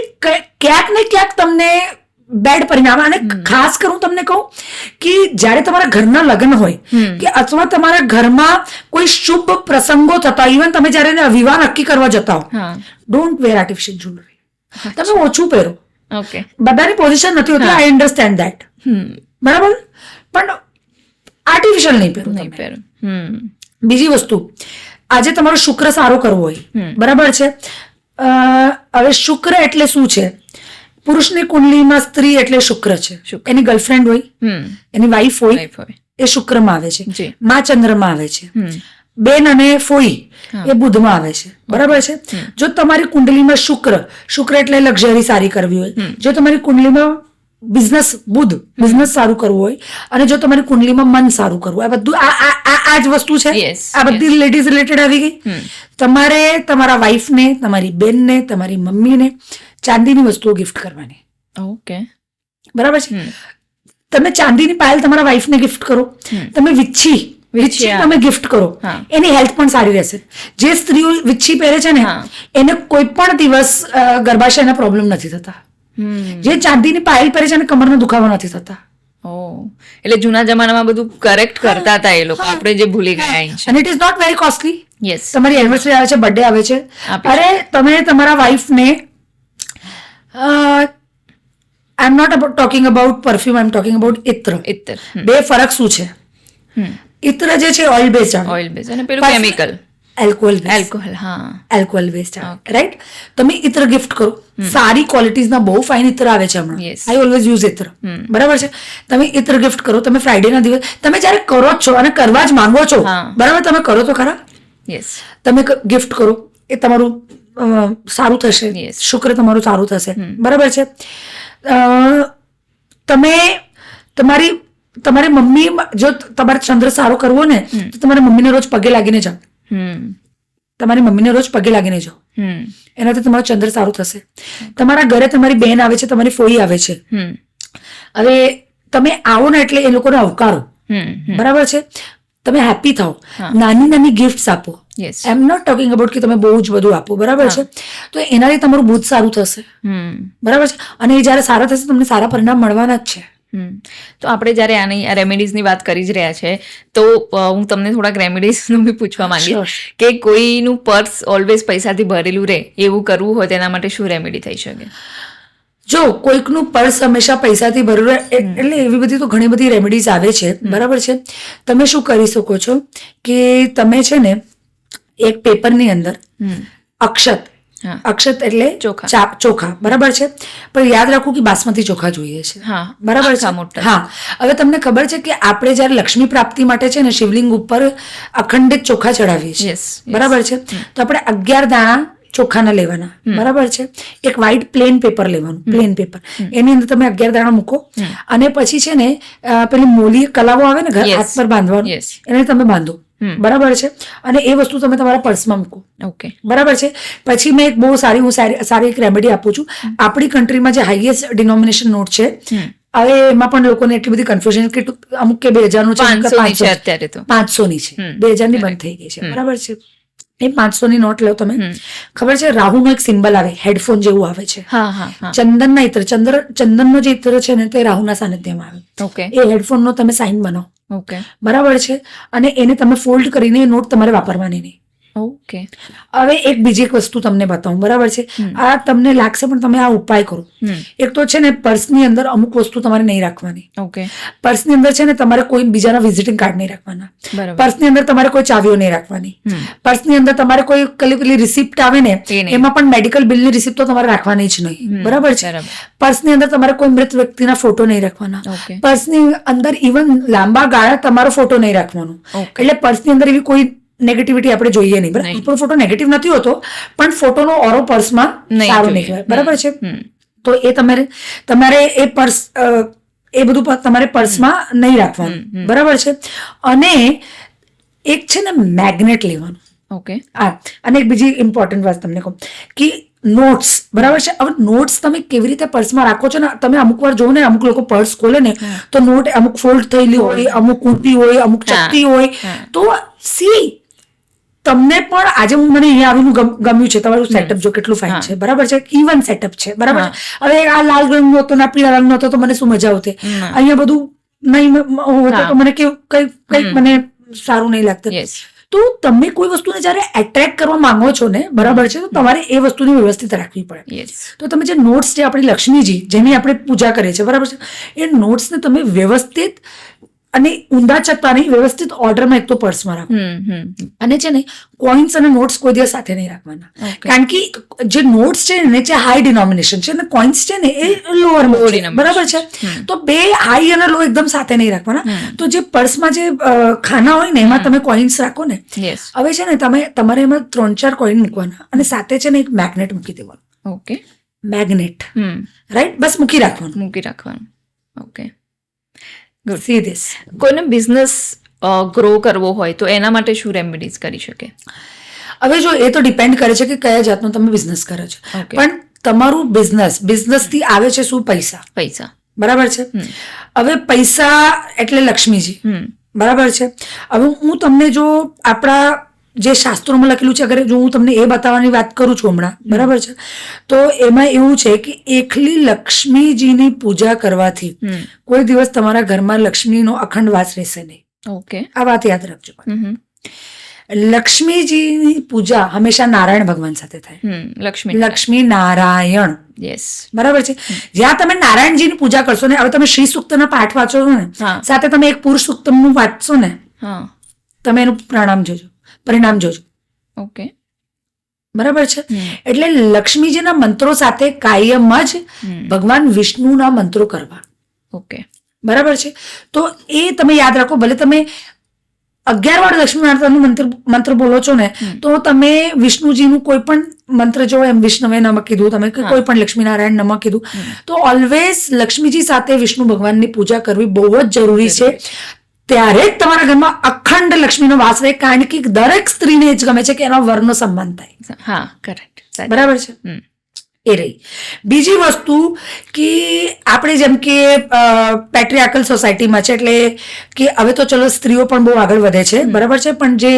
ક્યાંક ને ક્યાંક તમને બેડ પરિણામ. અને ખાસ કરું તમને કહું કે જ્યારે તમારા ઘરના લગ્ન હોય કે અથવા તમારા ઘરમાં કોઈ શુભ પ્રસંગો થતા, ઇવન તમે જ્યારે વિવાહ નક્કી કરવા જતા હો, ડોન્ટ વેર આર્ટિફિશિયલ જ્વેલરી. તમે ઓછું પહેરો. બધાની પોઝિશન નથી હોતી, આઈ અન્ડરસ્ટેન્ડ ધેટ, બરાબર? પણ આર્ટિફિશિયલ નહીં પહેરો. બીજી વસ્તુ, આજે તમારો શુક્ર સારો કરવો હોય, બરાબર છે? હવે શુક્ર એટલે શું છે? પુરુષની કુંડલીમાં સ્ત્રી એટલે શુક્ર છે. એની ગર્લફ્રેન્ડ હોય, એની વાઈફ હોય, એ શુક્રમાં આવે છે. માં ચંદ્રમાં આવે છે. બેન અને ફોઈ એ બુધમાં આવે છે, બરાબર છે? જો તમારી કુંડલીમાં શુક્ર એટલે લક્ઝરી સારી કરવી હોય, જો તમારી કુંડલીમાં બિઝનેસ સારું કરવું હોય, અને જો તમારી કુંડલીમાં મન સારું કરવું, આ બધું આ જ વસ્તુ છે. આ બધી લેડીઝ રિલેટેડ આવી ગઈ. તમારે તમારા વાઈફને, તમારી બેનને, તમારી મમ્મીને ચાંદીની વસ્તુઓ ગિફ્ટ કરવાની, બરાબર છે? તમે ચાંદીની પાયલ તમારા વાઈફને ગિફ્ટ કરો, તમે વિચ્છી હા. તમે ગિફ્ટ કરો, હા. એની હેલ્થ પણ સારી રહેશે. જે સ્ત્રીઓ વિચ્છી પહેરે છે ને હા. એને કોઈ પણ દિવસ ગર્ભાશયના પ્રોબ્લેમ નથી થતા. જે ચાંદીની પાયલ પહેરે છે એને કમરનો દુખાવો નથી થતા. એટલે જૂના જમાનામાં બધું કરેક્ટ કરતા હતા એ લોકો, આપણે જે ભૂલી ગયા છે. અને it is not very costly. Yes, તમારી એનિવર્સરી આવે છે, બર્થડે આવે છે, આપી અરે તમે તમારા વાઈફને I am not talking about perfume, I am talking about ઇત્ર. ઇત્તર, બે ફરક શું છે? ઇત્ર જે છે ઓઇલ બેઝડ આવે, ઓઇલ બેઝ, અને પેલું કેમિકલ, એલ્કોહોલ આલ્કોહોલ. હા, એલ્કોહોલ બેઝડ આવે, રાઈટ? તમે ઇત્ર ગિફ્ટ કરો, સારી ક્વોલિટીઝના બહુ ફાઇન ઇત્ર આવે છે હમણાં. Yes. આઈ ઓલવેઝ યુઝ ઇત્ર, બરાબર છે? તમે ઇત્ર ગિફ્ટ કરો, તમે ફ્રાઈડેના દિવસ તમે જ્યારે કરો જ છો અને કરવા જ માંગો છો, હા. બરાબર, તમે કરો તો ખરા. યસ, તમે ગિફ્ટ કરો, એ તમારું સારું થશે, Yes. શુક્ર તમારું સારું થશે, બરાબર છે? તમે તમારી મમ્મી, જો તમારે ચંદ્ર સારો કરવો ને તો તમારી મમ્મીને રોજ પગે લાગીને જાઓ. તમારી મમ્મીને રોજ પગે લાગીને જાઓ, એનાથી તમારો ચંદ્ર સારું થશે. તમારા ઘરે તમારી બેન આવે છે, તમારી ફોઈ આવે છે, હવે તમે આવો ને એટલે એ લોકોને આવકારો, બરાબર છે? તમે હેપી થાઓ, નાની નાની ગિફ્ટ્સ આપો. Yes, I am not talking about કે તમે બહુ જ બધું આપો, બરાબર છે? તો એનાથી તમારું બુધ સારું થશે, બરાબર છે? અને એ જ્યારે સારા થશે તમને સારા પરિણામ મળવાના જ છે. તો આપણે જ્યારે આની આ રેમેડીઝની વાત કરી જ રહ્યા છે, તો હું તમને થોડાક રેમેડીઝનું બી પૂછવા માંગીશ કે કોઈનું પર્સ ઓલવેઝ પૈસાથી ભરેલું રહે એવું કરવું હોય તેના માટે શું રેમેડી થઈ શકે? જો કોઈકનું પર્સ હંમેશા પૈસાથી ભરેલું રહે એટલે એવી બધી તો ઘણી બધી રેમેડીઝ આવે છે, બરાબર છે? તમે શું કરી શકો છો કે તમે છે ને એક પેપરની અંદર અક્ષત, અક્ષત એટલે ચોખા, બરાબર છે? પણ યાદ રાખવું કે બાસમતી ચોખા જોઈએ છે, બરાબર છે? હા, હવે તમને ખબર છે કે આપણે જયારે લક્ષ્મી પ્રાપ્તિ માટે છે ને શિવલિંગ ઉપર અખંડિત ચોખા ચડાવીએ છીએ, બરાબર છે? તો આપણે 11 દાણા ચોખાના લેવાના, બરાબર છે? એક વ્હાઈટ પ્લેન પેપર લેવાનું, પ્લેન પેપર, એની અંદર તમે 11 દાણા મૂકો અને પછી છે ને પેલી મોલી કલાવો આવે ને હાથ પર બાંધવાનું, એને તમે બાંધો, બરાબર છે? અને એ વસ્તુ તમે તમારા પર્સમાં મૂકો, ઓકે, બરાબર બરાબર છે? પછી મેં એક બહુ સારી એક રેમેડી આપું છું. આપણી કન્ટ્રીમાં જે હાઈએસ્ટ ડિનોમિનેશન નોટ છે, હવે એમાં પણ લોકોને એટલી બધી કન્ફ્યુઝન કે અમુક કે 2000 નું છે, અત્યારે તો 500 ની છે, 2000 ની બંધ થઈ ગઈ છે, બરાબર છે? એ 500 ની નોટ લો તમે. ખબર છે રાહુનો એક સિમ્બલ આવે, હેડફોન જેવું આવે છે, ચંદનના ઇત્ર, ચંદનનો જે ઇત્ર છે ને તે રાહુના સાનિધ્યમાં આવે. ઓકે, એ હેડફોન નો તમે સાઇન બનાવો, ઓકે, બરાબર છે? અને એને તમે ફોલ્ડ કરીને એ નોટ તમારે વાપરવાની નહીં. ઓકે, હવે એક બીજી એક વસ્તુ તમને બતાવું, બરાબર છે? આ તમને લાગશે પણ તમે આ ઉપાય કરો. એક તો છે ને પર્સની અંદર અમુક વસ્તુ તમારે નહીં રાખવાની. ઓકે, પર્સની અંદર છે ને તમારે કોઈ બીજાના વિઝિટિંગ કાર્ડ નહીં રાખવાના, પર્સની અંદર તમારે કોઈ ચાવીઓ નહીં રાખવાની, પર્સની અંદર તમારે કોઈ પેલી રિસિપ્ટ આવે ને એમાં પણ મેડિકલ બિલની રિસિપ્ટ તો તમારે રાખવાની જ નહીં, બરાબર છે? પર્સની અંદર તમારે કોઈ મૃત વ્યક્તિના ફોટો નહીં રાખવાના, પર્સની અંદર ઇવન લાંબા ગાળા તમારો ફોટો નહીં રાખવાનો. એટલે પર્સની અંદર એવી કોઈ નેગેટિવિટી આપણે જોઈએ નહીં, બરાબર? આપણો ફોટો નેગેટિવ નથી હોતો પણ ફોટોનો ઓરો પર્સમાં સારો નહીં કહેવાય, બરાબર છે? તો એ તમારે એ પર્સ એ બધું તમારે પર્સમાં નહીં રાખવાનું, બરાબર છે? અને એક છે ને મેગ્નેટ લેવાનું. ઓકે, હા, અને એક બીજી ઇમ્પોર્ટન્ટ વાત તમને કહું કે નોટ્સ, બરાબર છે? હવે નોટ્સ તમે કેવી રીતે પર્સમાં રાખો છો ને, તમે અમુક વાર જોવો ને અમુક લોકો પર્સ ખોલે ને તો નોટ અમુક ફોલ્ડ થયેલી હોય, અમુક ઊંધી હોય, અમુક ચપટી હોય. તો તમને પણ આજે મને અહીંયા આવીને ગમ્યું છે તમારું સેટઅપ, જો કેટલું ફાઇન છે, બરાબર છે? ઇવન સેટઅપ છે, બરાબર છે? હવે આ લાલ રંગનો હતો ને પીળા રંગનો હતો તો મને શું મજા આવતી? અહીંયા બધું નહીં હોતું તો મને કંઈક મને સારું નહીં લાગતું. તો તમે કોઈ વસ્તુને જયારે એટ્રેક્ટ કરવા માંગો છો ને, બરાબર છે, તો તમારે એ વસ્તુની વ્યવસ્થિત રાખવી પડે. તો તમે જે નોટ્સ જે આપણી લક્ષ્મીજી જેની આપણે પૂજા કરીએ છીએ, બરાબર છે, એ નોટ્સને તમે વ્યવસ્થિત અને ઊંડા ચકતા નહીં, વ્યવસ્થિત ઓર્ડરમાં એક તો પર્સમાં રાખો. અને છે ને કોઇન્સ અને નોટ્સ કોઈ દિવસ સાથે નહીં રાખવાના, કારણ કે જે નોટ્સ છે ને જે હાઈ ડિનોમિનેશન છે અને કોઇન્સ છે ને એ લોઅર, બરાબર છે? તો બે હાઈ અને લો એકદમ સાથે નહીં રાખવાના. તો જે પર્સમાં જે ખાના હોય ને એમાં તમે કોઇન્સ રાખો ને, હવે છે ને તમારે એમાં 3-4 કોઇન મૂકવાના અને સાથે છે ને એક મેગ્નેટ મૂકી દેવાનું. Okay, magnet, right? બસ મૂકી રાખવાનું. Okay, see this. કોઈને બિઝનેસ ગ્રો કરવો હોય તો એના માટે શું રેમેડીઝ કરી શકે? હવે જો એ તો ડિપેન્ડ કરે છે કે કયા જાતનો તમે બિઝનેસ કરો છો, પણ તમારું બિઝનેસથી આવે છે શું? પૈસા, બરાબર છે. હવે પૈસા એટલે લક્ષ્મીજી, બરાબર છે. હવે હું તમને જો આપણા જે શાસ્ત્રોમાં લખેલું છે, અગર જો હું તમને એ બતાવવાની વાત કરું છું હમણાં, બરાબર છે, તો એમાં એવું છે કે એકલી લક્ષ્મીજીની પૂજા કરવાથી કોઈ દિવસ તમારા ઘરમાં લક્ષ્મીનો અખંડ વાસ રહેશે નહીં. ઓકે, આ વાત યાદ રાખજો. લક્ષ્મીજીની પૂજા હંમેશા નારાયણ ભગવાન સાથે થાય. લક્ષ્મી નારાયણ, યસ, બરાબર છે. જ્યાં તમે નારાયણજીની પૂજા કરશો ને, હવે તમે શ્રી સૂક્તના પાઠ વાંચો છો ને, સાથે તમે એક પુરુષ સૂક્તમનું વાંચશો ને, તમે એનું પરિણામ જોજો. ઓકે, બરાબર છે. એટલે લક્ષ્મીજીના મંત્રો સાથે કાયમ જ ભગવાન વિષ્ણુના મંત્રો કરવા. ઓકે, બરાબર છે. તો એ તમે યાદ રાખો. ભલે તમે 11 વાર લક્ષ્મીનારાયણનું મંત્ર બોલો છો ને, તો તમે વિષ્ણુજીનું કોઈ પણ મંત્ર જો એમ વિષ્ણવે નમઃ કીધું, તમે કોઈ પણ લક્ષ્મીનારાયણ નમઃ કીધું, તો ઓલવેઝ લક્ષ્મીજી સાથે વિષ્ણુ ભગવાનની પૂજા કરવી બહુ જ જરૂરી છે. ત્યારે જ તમારા ઘરમાં અખંડ લક્ષ્મીનો વાસ રહે. કારણ કે દરેક સ્ત્રીને જ ગમે છે કે એના વરનો સન્માન થાય. હા, કરેક્ટ, બરાબર છે. એ રહી. બીજી વસ્તુ કે આપણે જેમ કે પેટ્રિયાર્કલ સોસાયટીમાં છે, એટલે કે હવે તો ચલો સ્ત્રીઓ પણ બહુ આગળ વધે છે, બરાબર છે, પણ જે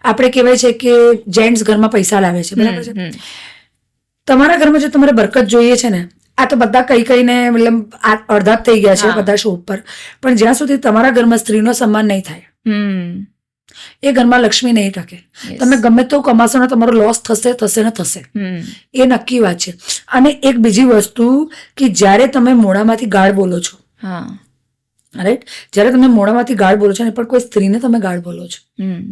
આપણે કહેવાય છે કે જેન્ટ્સ ઘરમાં પૈસા લાવે છે, બરાબર છે. તમારા ઘરમાં જો તમારે બરકત જોઈએ છે ને, આ તો બધા કહીને મતલબ અડધા થઈ ગયા છે બધા શો ઉપર, પણ જ્યાં સુધી તમારા ઘરમાં સ્ત્રીનો સન્માન નહીં થાય, એ ઘરમાં લક્ષ્મી નહીં ટકે. તમે ગમે તો કમાશો ને, તમારો લોસ થશે ને થશે, એ નક્કી વાત છે. અને એક બીજી વસ્તુ કે જ્યારે તમે મોઢામાંથી ગાળ બોલો છો, રાઈટ, જ્યારે તમે મોઢામાંથી ગાળ બોલો છો ને, પણ કોઈ સ્ત્રીને તમે ગાળ બોલો છો,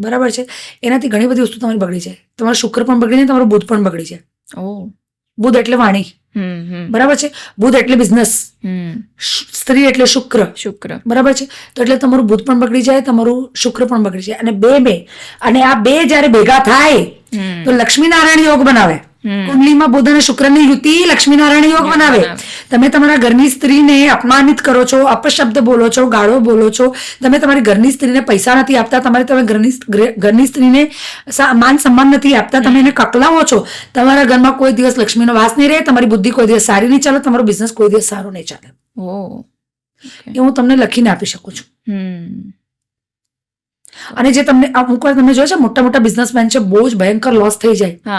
બરાબર છે, એનાથી ઘણી બધી વસ્તુ તમારી બગડી જાય. તમારો શુક્ર પણ બગડી જાય, તમારો બુધ પણ બગડી જાય. બુધ એટલે વાણી, બરાબર છે, બુધ એટલે બિઝનેસ, સ્ત્રી એટલે શુક્ર, બરાબર છે. તો એટલે તમારું બુધ પણ બગડી જાય, તમારું શુક્ર પણ બગડી જાય, અને આ બે જયારે ભેગા થાય તો લક્ષ્મીનારાયણ યોગ બનાવે. કુંડલીમાં બુધ અને શુક્રની યુતિ લક્ષ્મીનારાયણ યોગ બનાવે. તમે તમારા ઘરની સ્ત્રીને અપમાનિત કરો છો, અપશબ્દ બોલો છો, ગાળો બોલો છો, તમે તમારી ઘરની સ્ત્રીને પૈસા નથી આપતા, તમે ઘરની સ્ત્રીને માન સન્માન નથી આપતા, તમે એને કકલાવો છો, તમારા ઘરમાં કોઈ દિવસ લક્ષ્મીનો વાસ નહીં રહે, તમારી બુદ્ધિ કોઈ દિવસ સારી નહીં ચાલે, તમારો બિઝનેસ કોઈ દિવસ સારો નહીં ચાલે. એ હું તમને લખીને આપી શકું છું. અને જે તમને અમુક વાર તમે જોયો છે, મોટા મોટા બિઝનેસમેન છે, બહુ જ ભયંકર લોસ થઈ જાય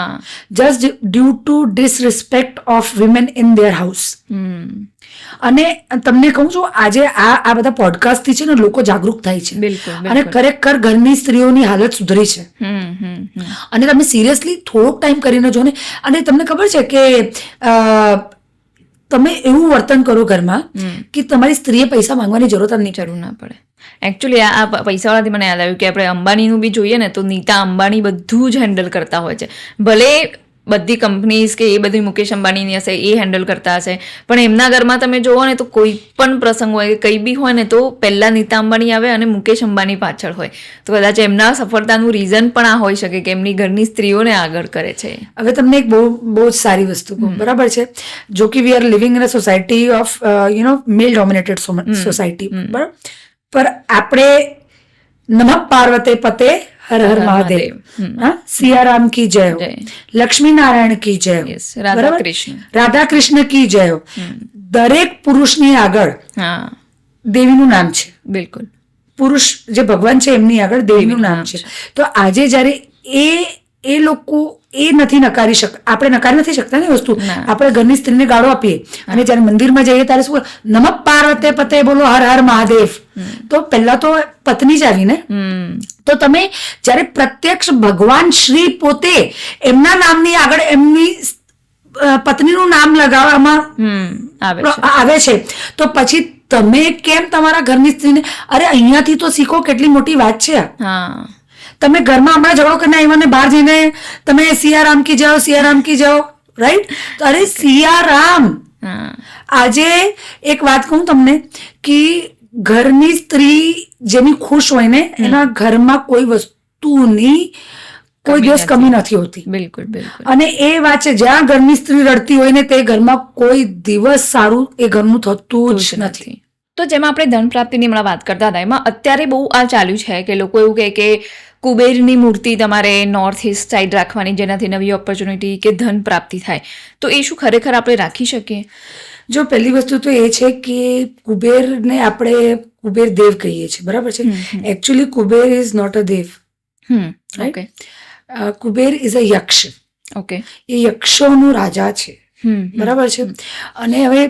just due to disrespect of women in their house. અને તમને કહું છું, આજે આ બધા પોડકાસ્ટ થી છે ને, લોકો જાગૃત થાય છે, અને ખરેખર ઘરની સ્ત્રીઓની હાલત સુધરી છે. અને તમે સિરિયસલી થોડોક ટાઈમ કરીને જો ને, અને તમને ખબર છે કે તમે એવું વર્તન કરો ઘરમાં કે તમારી સ્ત્રીએ પૈસા માંગવાની જરૂર ના પડે. એકચ્યુઅલી આ પૈસાવાળાથી મને યાદ આવ્યું કે આપણે અંબાણીનું બી જોઈએ ને, તો નીતા અંબાણી બધું જ હેન્ડલ કરતા હોય છે. ભલે બધી કંપનીઝ કે એ બધી મુકેશ અંબાણીની હશે, એ હેન્ડલ કરતા હશે, પણ એમના ઘરમાં તમે જોવો ને, તો કોઈ પણ પ્રસંગ હોય કે કંઈ બી હોય ને, તો પહેલાં નીતા અંબાણી આવે અને મુકેશ અંબાણી પાછળ હોય. તો કદાચ એમના સફળતાનું રીઝન પણ આ હોઈ શકે કે એમની ઘરની સ્ત્રીઓને આગળ કરે છે. હવે તમને એક બહુ જ સારી વસ્તુ કહું, બરાબર છે, જો કે we are living in a society of male dominated society, બરાબર, પર આપણે નમઃ પાર્વતે પતે હર હર મહાદેવ, સિયારામ કી જય હો, લક્ષ્મી નારાયણ કી જય હો, રાધા કૃષ્ણ કી જય હો. દરેક પુરુષની આગળ દેવીનું નામ છે. બિલકુલ, પુરુષ જે ભગવાન છે એમની આગળ દેવીનું નામ છે. તો આજે જયારે એ લોકો એ નથી નકારી શકતા, આપણે નકારી નથી શકતા ને વસ્તુ, આપણે ઘરની સ્ત્રીને ગાળો આપીએ, અને જયારે મંદિરમાં જઈએ ત્યારે શું નમઃ પાર્વતે પતે બોલો હર હર મહાદેવ, તો પહેલા તો પત્ની જ આવી ને. તો તમે જયારે પ્રત્યક્ષ ભગવાન શ્રી પોતે એમના નામની આગળ એમની પત્નીનું નામ લગાવવામાં આવે છે, તો પછી તમે કેમ તમારા ઘરની સ્ત્રીને, અરે અહીંયાથી તો શીખો, કેટલી મોટી વાત છે. તમે ઘરમાં હમણાં ઝઘડો કરીને આવ્યા ને બહાર જઈને તમે સિયારામ કી જાઓ, સિયારામ કી જાઓ, રાઈટ? અરે સિયારામ, આજે એક વાત કહું તમને કે ઘરની સ્ત્રી જેની ખુશ હોય ને, એના ઘરમાં કોઈ વસ્તુની કોઈ દિવસ કમી નથી હોતી. બિલકુલ. અને એ વાત છે, જ્યાં ઘરની સ્ત્રી રડતી હોય ને, તે ઘરમાં કોઈ દિવસ સારું એ ઘરનું થતું જ નથી. તો જેમાં આપણે ધન પ્રાપ્તિની હમણાં વાત કરતા હતા, એમાં અત્યારે બહુ આ ચાલ્યું છે કે લોકો એવું કહે કે કુબેરની મૂર્તિ તમારે નોર્થ ઇસ્ટ સાઈડ રાખવાની, જેનાથી નવી ઓપોર્ચ્યુનિટી કે ધન પ્રાપ્તિ થાય. તો એ શું ખરેખર આપણે રાખી શકીએ? જો પહેલી વસ્તુ તો એ છે કે કુબેરને આપણે કુબેર દેવ કહીએ છીએ, બરાબર છે. Actually Kuber is not a દેવ, ઓકે કુબેર ઇઝ અ યક્ષ. ઓકે એ યક્ષોનું રાજા છે, બરાબર છે. અને હવે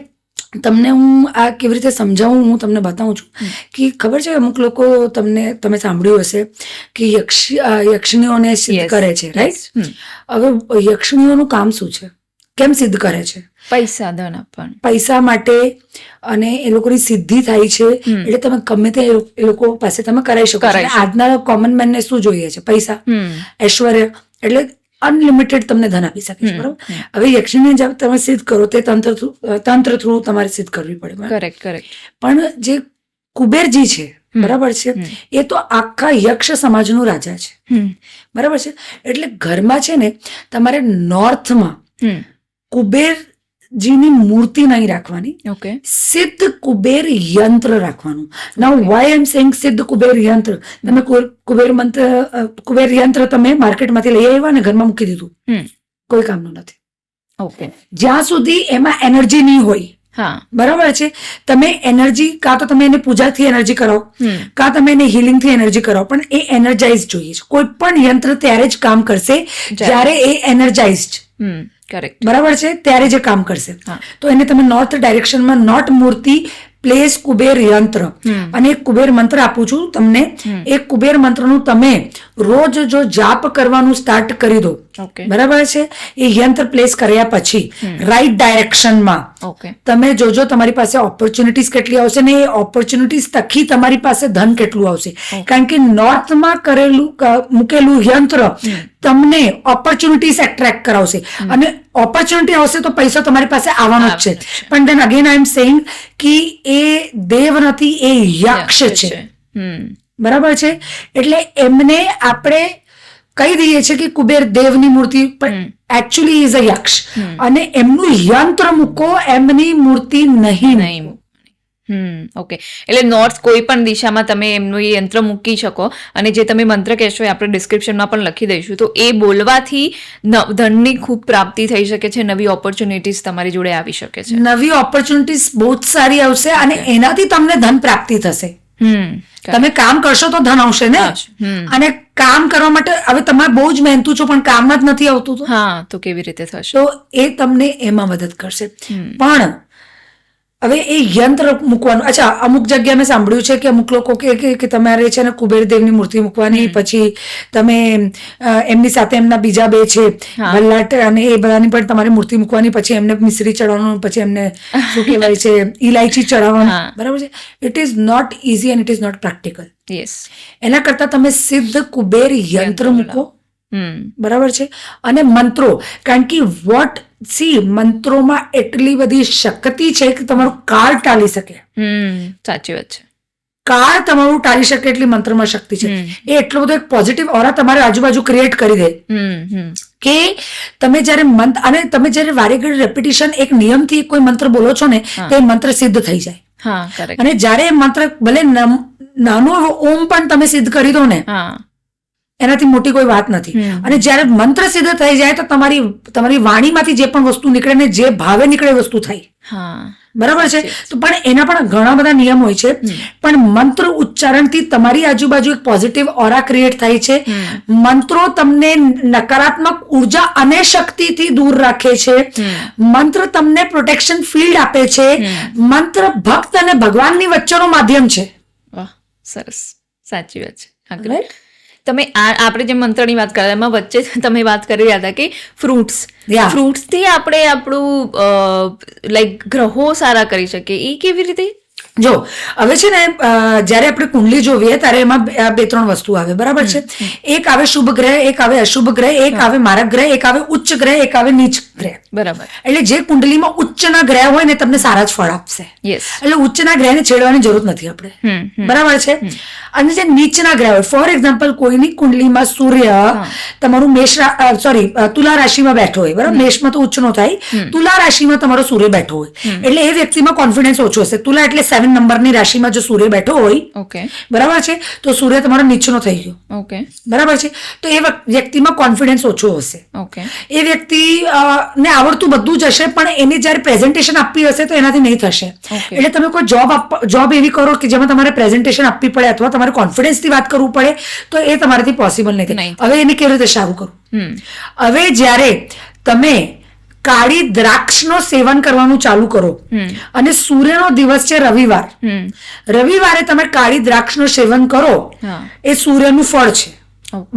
તમને હું આ કેવી રીતે સમજાવું, હું તમને બતાવું છું કે ખબર છે અમુક લોકો તમે સાંભળ્યું હશે કે યક્ષણીઓને સિદ્ધ કરે છે, રાઈટ? હવે યક્ષણીઓનું કામ શું છે, કેમ સિદ્ધ કરે છે? પૈસા ધન આપવાનું, પૈસા માટે. અને એ લોકોની સિદ્ધિ થાય છે એટલે તમે ગમે તે એ લોકો પાસે તમે કરાવી શકો છો. આજના કોમન મેનને શું જોઈએ છે? પૈસા, ઐશ્વર્ય. એટલે અનલિમિટેડ તમને ધન આપી શકે છે, બરાબર. હવે યક્ષીને જब તમે સિદ્ધ કરો તે તંત્ર થ્રુ તમારે સિદ્ધ કરવી પડે. Correct correct. પણ જે કુબેરજી છે, બરાબર છે, એ તો આખા યક્ષ સમાજનું રાજા છે, બરાબર છે. એટલે ઘરમાં છે ને તમારે નોર્થમાં કુબેરજીની મૂર્તિ નહીં રાખવાની, ઓકે, સિદ્ધ કુબેર યંત્ર રાખવાનું. નાઉ વાય આઈ એમ સેઇંગ સિદ્ધ કુબેર યંત્ર? તમે કુબેર યંત્ર તમે માર્કેટમાંથી લઈ આવ્યા ને ઘરમાં મૂકી દીધું, કોઈ કામનું નથી. ઓકે, જ્યાં સુધી એમાં એનર્જી નહીં હોય, બરાબર છે. તમે એનર્જી કાં તો તમે એને પૂજાથી એનર્જી કરાવો, કાં તમે એને હિલિંગથી એનર્જી કરાવો, પણ એ એનર્જાઇઝ જોઈએ છે. કોઈ પણ યંત્ર ત્યારે જ કામ કરશે જ્યારે એ એનર્જાઇઝ, કરેક્ટ, બરાબર છે, ત્યારે જે કામ કરશે. તો એને તમે નોર્થ ડાયરેક્શનમાં નોટ મૂર્તિ પ્લેસ કુબેર યંત્ર અને એક કુબેર મંત્ર આપું છું તમને. એક કુબેર મંત્રનું તમે રોજ જો જાપ કરવાનું સ્ટાર્ટ કરી દો, બરાબર છે, એ યંત્ર પ્લેસ કર્યા પછી રાઈટ ડાયરેક્શનમાં તમે જોજો તમારી પાસે ઓપોર્ચ્યુનિટીઝ કેટલી આવશે ને એ ઓપોર્ચ્યુનિટીઝ થકી તમારી પાસે ધન કેટલું આવશે. કારણ કે નોર્થમાં મૂકેલું યંત્ર તમને ઓપોર્ચ્યુનિટીઝ એટ્રેક્ટ કરાવશે અને ઓપોર્ચ્યુનિટી આવશે તો પૈસા તમારી પાસે આવવાનો જ છે. પણ દેન અગેન આઈ એમ સેઇંગ કે એ દેવ નથી, એ યક્ષ છે, બરાબર છે. એટલે એમને આપણે કહી દઈએ છીએ કે કુબેર દેવની મૂર્તિ, પણ એકચ્યુઅલી ઇઝ અ યક્ષ. અને એમનું યંત્ર મૂકો, એમની મૂર્તિ નહીં. ઓકે, એટલે નોર્થ કોઈ પણ દિશામાં તમે એમનું યંત્ર મૂકી શકો અને જે તમે મંત્ર કહેશો એ આપણે ડિસ્ક્રિપ્શનમાં પણ લખી દઈશું. તો એ બોલવાથી ધનની ખૂબ પ્રાપ્તિ થઈ શકે છે, નવી ઓપોર્ચ્યુનિટીઝ તમારી જોડે આવી શકે છે, નવી ઓપોર્ચ્યુનિટીઝ બહુ જ સારી આવશે અને એનાથી તમને ધન પ્રાપ્તિ થશે. તમે કામ કરશો તો ધન આવશે ને. અને કામ કરવા માટે હવે તમે બહુ જ મહેનતુ છો પણ કામ જ નથી આવતું, તો કેવી રીતે થશે? તો એ તમને એમાં મદદ કરશે. પણ હવે એ યંત્ર મૂકવાનું, અચ્છા, અમુક જગ્યાએ મેં સાંભળ્યું છે કે અમુક લોકો કે તમારે છે ને કુબેરદેવની મૂર્તિ મૂકવાની, પછી તમે એમની સાથે એમના બીજા બે છે વલ્લાટ અને એ બધાની પણ તમારી મૂર્તિ મૂકવાની, પછી એમને મિશ્રી ચડાવવાનું, પછી એમને શું કહેવાય છે ઇલાયચી ચડાવવાનું, બરાબર છે. It is not easy and it is not practical. એના કરતા તમે સિદ્ધ કુબેર યંત્ર મૂકો, બરાબર છે. અને મંત્રો, કારણ કે મંત્રોમાં એટલી બધી શક્તિ છે કે તમારું કાળ ટાળી શકે. સાચી વાત છે. કાળ તમારું ટાળી શકે એટલી મંત્રમાં શક્તિ છે. એ એટલો બધો એક પોઝિટિવ ઓરા તમારી આજુબાજુ ક્રિએટ કરી દે કે તમે જયારે અને તમે જયારે વારે ઘડી રેપિટેશન એક નિયમથી કોઈ મંત્ર બોલો છો ને તો એ મંત્ર સિદ્ધ થઈ જાય. અને જયારે મંત્ર ભલે નાનો ઓમ પણ તમે સિદ્ધ કરી દો ને, એનાથી મોટી કોઈ વાત નથી. અને જયારે મંત્ર સિદ્ધ થઈ જાય તો તમારી વાણીમાંથી જે પણ વસ્તુ નીકળે ને જે ભાવે નીકળે વસ્તુ થાય, બરાબર છે. તો પણ એના પણ ઘણા બધા નિયમ હોય છે. પણ મંત્ર ઉચ્ચારણથી તમારી આજુબાજુ એક પોઝિટિવ ઓરા ક્રિએટ થાય છે. મંત્રો તમને નકારાત્મક ઉર્જા અને શક્તિથી દૂર રાખે છે. મંત્ર તમને પ્રોટેક્શન ફીલ્ડ આપે છે. મંત્ર ભક્ત અને ભગવાનની વચ્ચેનો માધ્યમ છે. સરસ, સાચી વાત છે. તમે આપણે જે મંત્રની વાત કર્યા એમાં વચ્ચે તમે વાત કરી રહ્યા હતા કે ફ્રૂટ્સથી આપણે આપણું લાઈક ગ્રહો સારા કરી શકીએ, એ કેવી રીતે? જો હવે છે ને જયારે આપણે કુંડલી જોવીએ ત્યારે એમાં બે ત્રણ વસ્તુ આવે, બરાબર છે. એક આવે શુભ ગ્રહ, એક આવે અશુભ ગ્રહ, એક આવે મારક ગ્રહ, એક આવે ઉચ્ચ ગ્રહ, એક આવે નીચ ગ્રહ, બરાબર. એટલે જે કુંડલીમાં ઉચ્ચના ગ્રહ હોય ને તમને સારા જ ફળ આપશે. એટલે ઉચ્ચના ગ્રહને છેડવાની જરૂર નથી આપણે, બરાબર છે. અને જે નીચના ગ્રહ હોય, ફોર એક્ઝામ્પલ કોઈની કુંડલીમાં સૂર્ય તમારું તુલા રાશિમાં બેઠો હોય, બરાબર, મેષમાં તો ઉચ્ચનો થાય, તુલા રાશિમાં તમારો સૂર્ય બેઠો હોય, એટલે એ વ્યક્તિમાં કોન્ફિડન્સ ઓછો હશે. તુલા એટલે 7 નંબરની રાશિમાં જો સૂર્ય બેઠો હોય, ઓકે, બરાબર છે, તો સૂર્ય તમારો નીચનો થઈ ગયો, ઓકે, બરાબર છે, તો એ વ્યક્તિમાં કોન્ફિડન્સ ઓછો હશે. ઓકે, એ વ્યક્તિ ને આવડતું બધું જ હશે, પણ એને જ્યારે પ્રેઝન્ટેશન આપવી હશે તો એનાથી નહીં થશે. એટલે તમે કોઈ જોબ એવી કરો કે જેમાં તમારે પ્રેઝન્ટેશન આપવી પડે અથવા તમારે કોન્ફિડન્સથી વાત કરવું પડે, તો એ તમારાથી પોસિબલ નથી. હવે એને કેવી રીતે સારું કરવું? હવે જ્યારે તમે કાળી દ્રાક્ષનો સેવન કરવાનું ચાલુ કરો અને સૂર્યનો દિવસ છે રવિવાર, રવિવારે તમે કાળી દ્રાક્ષનું સેવન કરો, એ સૂર્યનું ફળ છે,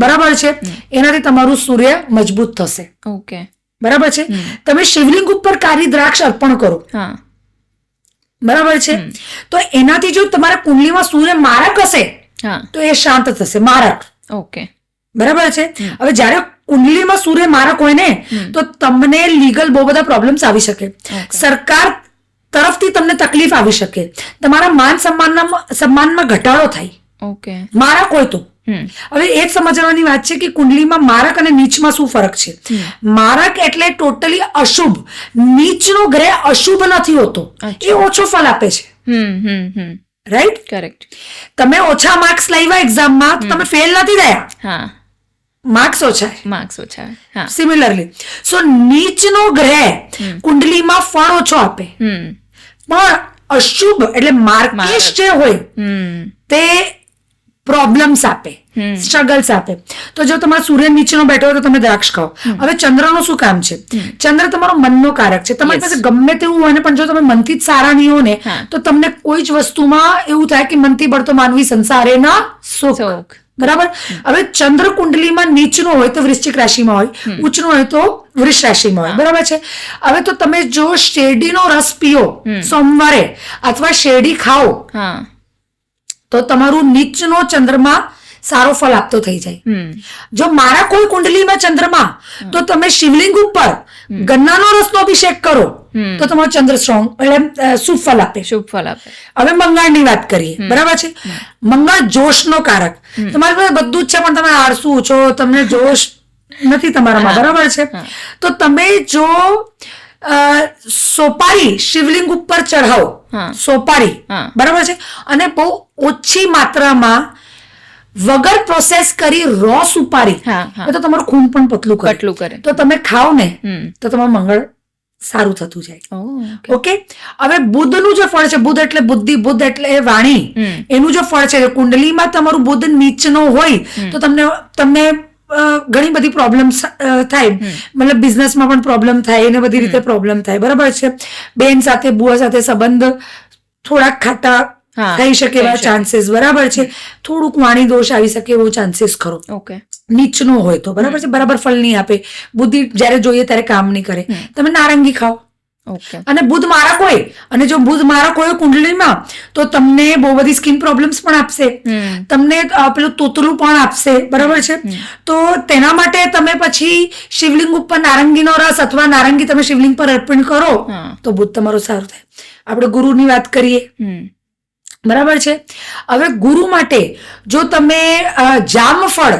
બરાબર છે, એનાથી તમારું સૂર્ય મજબૂત થશે. ઓકે, બરાબર છે. તમે શિવલિંગ ઉપર કાળી દ્રાક્ષ અર્પણ કરો, બરાબર છે, તો એનાથી જો તમારા કુંડલીમાં સૂર્ય મારક હશે તો એ શાંત થશે. મારક, ઓકે, બરાબર છે. હવે જ્યારે કુંડલીમાં સૂર્ય મારક હોય ને, તો તમને લીગલ બહુ બધા પ્રોબ્લેમ્સ આવી શકે, સરકાર તરફથી તમને તકલીફ આવી શકે, તમારા માન સન્માનમાં ઘટાડો થાય, ઓકે, મારક હોય તો. હવે એ જ સમજવાની વાત છે કે કુંડલીમાં મારક અને નીચમાં શું ફરક છે. મારક એટલે ટોટલી અશુભ, નીચનો ગ્રહ અશુભ નથી હોતો, એ ઓછો ફળ આપે છે, રાઈટ? કરેક્ટ. તમે ઓછા માર્ક્સ લાવ્યા એક્ઝામમાં તો તમે ફેલ નથી થયા, માર્ક્સ ઓછા. સિમિલરલી સો નીચનો ગ્રહ કુંડલીમાં ફળ ઓછો આપે, પણ અશુભ એટલે માર્કેશ જે હોય તે પ્રોબ્લેમ્સ આપે, સ્ટ્રગલ્સ આપે. તો જો તમારો સૂર્ય નીચેનો બેઠો હોય તો તમે દ્રાક્ષ ખાઓ. હવે ચંદ્રનું શું કામ છે? ચંદ્ર તમારો મનનો કારક છે. તમારી પાસે ગમે તેવું હોય ને, પણ જો તમે મનથી જ સારા નહીં હો ને, તો તમને કોઈ જ વસ્તુમાં એવું થાય કે મનથી બળતો માનવી સંસારે ના સુખ, બરાબર. હવે ચંદ્ર કુંડલીમાં નીચનો હોય તો વૃશ્ચિક રાશિમાં હોય, ઉચ્ચનો હોય તો વૃષ રાશિમાં હોય, બરાબર છે. હવે તો તમે જો શેરડીનો રસ પીઓ સોમવારે અથવા શેરડી ખાઓ તો તમારું નીચનો ચંદ્રમાં સારો ફળ આપતો થઈ જાય. જો મારા કોઈ કુંડલીમાં ચંદ્રમાં, તો તમે શિવલિંગ ઉપર ગન્નાનો રસનો અભિષેક કરો તો તમારો ચંદ્ર સ્ટ્રોંગ એટલે શુભ ફળ આપે. હવે મંગળની વાત કરીએ, બરાબર છે. મંગળ જોશનો કારક. તમારી પાસે બધું જ છે પણ તમે આળસુ છો, તમને જોશ નથી તમારામાં, બરાબર છે. તો તમે જો સોપારી શિવલિંગ ઉપર ચઢાવો, સોપારી, બરાબર છે, અને બહુ ઓછી માત્રામાં વગર પ્રોસેસ કરી રો સુપારી, તો તમારું ખૂન પણ પતલું કરે, તો તમે ખાઓ ને તો તમારું મંગળ સારું થતું જાય. ઓકે. હવે બુધનું જે ફળ છે, બુધ એટલે બુદ્ધિ, બુધ એટલે વાણી, એનું જે ફળ છે, કુંડલીમાં તમારું બુધ નીચનો હોય તો તમને ઘણી બધી પ્રોબ્લેમ થાય, મતલબ બિઝનેસમાં પણ પ્રોબ્લેમ થાય, એને બધી રીતે પ્રોબ્લેમ થાય, બરાબર છે. બેન સાથે, બુઆ સાથે સંબંધ થોડાક ખાટા થઈ શકે એવા ચાન્સીસ, બરાબર છે. થોડુંક વાણી દોષ આવી શકે એવો ચાન્સીસ ખરો, નીચનો હોય તો, બરાબર છે. બરાબર ફળ નહીં આપે, બુદ્ધિ જ્યારે જોઈએ ત્યારે કામ નહીં કરે. તમે નારંગી ખાઓ. અને બુધ મારક હોય, અને જો બુધ મારક હોય કુંડલીમાં, તો તમને બહુ બધી સ્કિન પ્રોબ્લેમ્સ પણ આપશે, તમને પેલું તોતલું પણ આપશે, બરાબર છે. તો તેના માટે તમે પછી શિવલિંગ ઉપર નારંગીનો રસ અથવા નારંગી તમે શિવલિંગ પર અર્પણ કરો તો બુધ તમારો સારું થાય. આપણે ગુરુની વાત કરીએ, બરાબર છે. હવે ગુરુ માટે જો તમે જામફળ,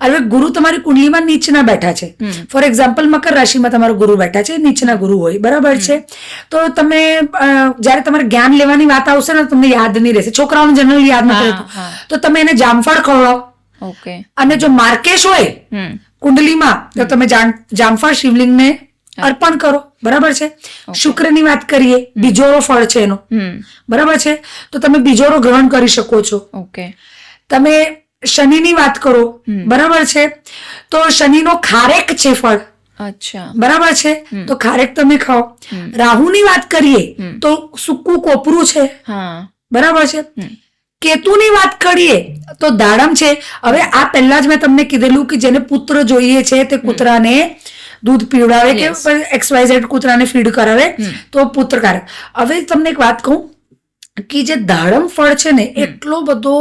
હવે ગુરુ તમારી કુંડલીમાં નીચના બેઠા છે, ફોર એક્ઝામ્પલ મકર રાશિમાં તમારો ગુરુ બેઠા છે, નીચના ગુરુ હોય, બરાબર છે. તો તમે જયારે તમારે જ્ઞાન લેવાની વાત આવશે ને, તમને યાદ નહીં રહેશે. છોકરાઓને જનરલી યાદ નથી રહેતું, તો તમે એને જામફળ ખવડાવો. અને જો માર્કેશ હોય કુંડલીમાં તો તમે જામફળ શિવલિંગને અર્પણ કરો, બરાબર છે. શુક્રની વાત કરીએ, બીજોરો ફળ છે એનો, બરાબર છે, તો તમે બીજોરો ગ્રહણ કરી શકો છો. તમે શનિની વાત કરો, બરાબર છે, તો શનિનો ખારેક છે ફળ, બરાબર છે, તો ખારેક તમે ખાઓ. રાહુની વાત કરીએ તો સૂકું કોપરું છે, બરાબર છે. કેતુની વાત કરીએ તો દાડમ છે. હવે આ પહેલા જ મેં તમને કીધેલું કે જેને પુત્ર જોઈએ છે તે કૂતરાને દૂધ પીવડાવે કે XYZ કૂતરાને ફીડ કરાવે તો પુત્રકારક. હવે તમને એક વાત કહું કે જે દાડમ ફળ છે ને, એટલો બધો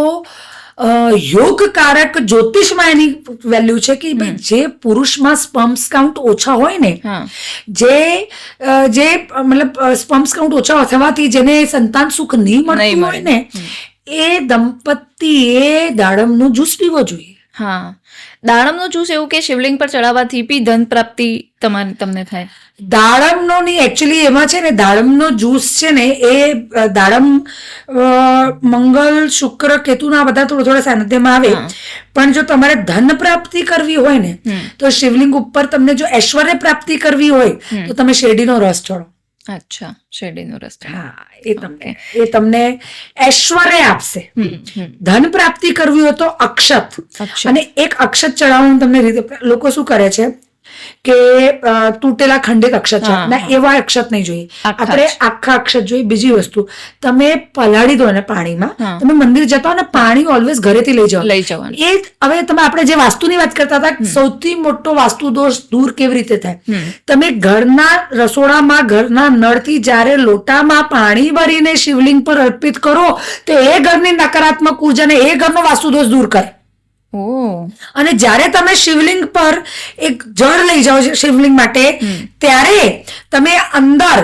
યોગકારક જ્યોતિષમાં એની વેલ્યુ છે કે જે પુરુષમાં સ્પર્મ્સ કાઉન્ટ ઓછા હોય ને, જે મતલબ સ્પર્મ્સ કાઉન્ટ ઓછા થવાથી જેને સંતાન સુખ નહીં મળતું હોય ને, એ દંપતીએ દાડમનું જ્યુસ પીવો જોઈએ. હા, દાડમનો જ્યુસ એવું કે શિવલિંગ પર ચડાવવાથી બી ધન પ્રાપ્તિ તમને થાય. દાડમનો નહીં, એકચ્યુઅલી એમાં છે ને દાડમનો જ્યુસ છે ને એ દાડમ મંગલ શુક્ર કેતુના બધા થોડા સાનિધ્યમાં આવે. પણ જો તમારે ધન પ્રાપ્તિ કરવી હોય ને તો શિવલિંગ ઉપર તમને જો ઐશ્વર્ય પ્રાપ્તિ કરવી હોય તો તમે શેરડીનો રસ ચડો. અચ્છા, શેરડીનો રસ. હા, એ તમને ઐશ્વર્ય આપશે. ધન પ્રાપ્તિ કરવી હોય તો અક્ષત, અને એક અક્ષત ચડાવવાનું તમને રીતે લોકો શું કરે છે કે તૂટેલા ખંડિત અક્ષત ના, એવા અક્ષત નહીં જોઈએ, આપણે આખા અક્ષત જોઈએ. બીજી વસ્તુ, તમે પલાળી દો ને પાણીમાં, તમે મંદિર જતા હો ને પાણી ઓલવેઝ ઘરેથી લઈ જવાનું. એ હવે તમે આપણે જે વાસ્તુની વાત કરતા હતા, સૌથી મોટો વાસ્તુ દોષ દૂર કેવી રીતે થાય? તમે ઘરના રસોડામાં ઘરના નળથી જ્યારે લોટામાં પાણી ભરીને શિવલિંગ પર અર્પિત કરો તો એ ઘરની નકારાત્મક ઉર્જાને, એ ઘરનો વાસ્તુ દોષ દૂર કરે. અને જ્યારે તમે શિવલિંગ પર એક જળ લઈ જાઓ શિવલિંગ માટે, ત્યારે તમે અંદર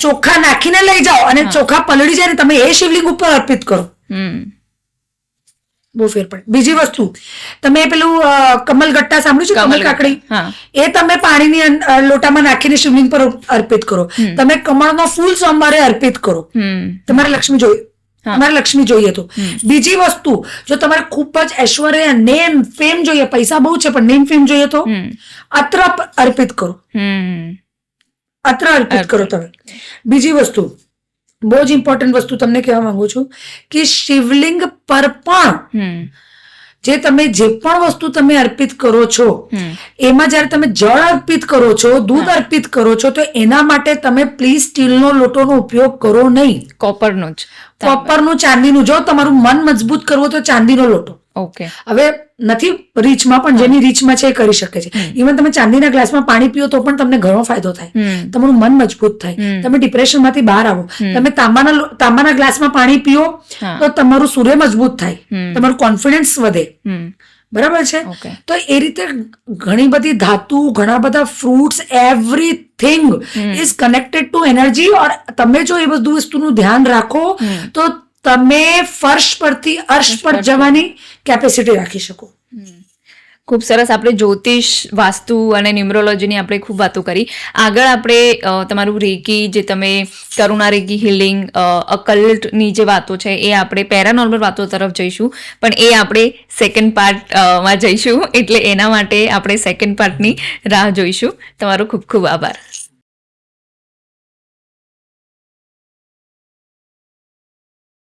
ચોખા નાખીને લઈ જાઓ અને ચોખા પલળી જાય ને તમે એ શિવલિંગ ઉપર અર્પિત કરો. બહુ ફેર પડે. બીજી વસ્તુ, તમે પેલું કમલગટ્ટા સાંભળ્યું છે, કમલ કાકડી, એ તમે પાણીની લોટામાં નાખીને શિવલિંગ પર અર્પિત કરો. તમે કમળનો ફૂલ સોમવારે અર્પિત કરો. તમારે લક્ષ્મી જોઈએ તો. બીજી વસ્તુ, જો તમારે ખૂબ જ ઐશ્વર્ય, નેમ, ફેમ જોઈએ, પૈસા બહુ છે પણ નેમ ફેમ જોઈએ તો અત્ર અર્પિત કરો. અત્ર અર્પિત કરો તમે. બીજી વસ્તુ, બહુ જ ઇમ્પોર્ટન્ટ વસ્તુ તમને કહેવા માંગુ છું કે શિવલિંગ પર પણ જે પણ વસ્તુ તમે અર્પિત કરો છો, એમાં જયારે તમે જળ અર્પિત કરો છો, દૂધ અર્પિત કરો છો, તો એના માટે તમે પ્લીઝ સ્ટીલનો લોટોનો ઉપયોગ કરો નહીં. કોપરનું, ચાંદીનું. જો તમારું મન મજબૂત કરવું તો ચાંદીનો લોટો. ઓકે. હવે નથી રીચમાં, પણ જેની રીચમાં છે એ કરી શકે છે. ઇવન તમે ચાંદીના ગ્લાસમાં પાણી પીઓ તો પણ તમને ઘણો ફાયદો થાય, તમારું મન મજબૂત થાય, તમે ડિપ્રેશન માંથી બહાર આવો. તમે તાંબાના ગ્લાસમાં પાણી પીઓ તો તમારું સૂર્ય મજબૂત થાય, તમારું કોન્ફિડન્સ વધે. બરાબર છે? તો એ રીતે ઘણી બધી ધાતુ, ઘણા બધા fruits, everything is connected to energy. Or તમે જો એ બધું વસ્તુનું ધ્યાન રાખો તો તમે ફર્શ પરથી અર્શ પર જવાની કેપેસિટી રાખી શકો. ખૂબ સરસ. આપણે જ્યોતિષ, વાસ્તુ અને ન્યુમરોલોજીની આપણે ખૂબ વાતો કરી. આગળ આપણે તમારું રેકી, જે તમે કરુણા રેકી હિલિંગ, અકલ્ટની જે વાતો છે એ આપણે પેરાનોર્મલ વાતો તરફ જઈશું, પણ એ આપણે સેકન્ડ પાર્ટમાં જઈશું, એટલે એના માટે આપણે સેકન્ડ પાર્ટની રાહ જોઈશું. તમારો ખૂબ ખૂબ આભાર.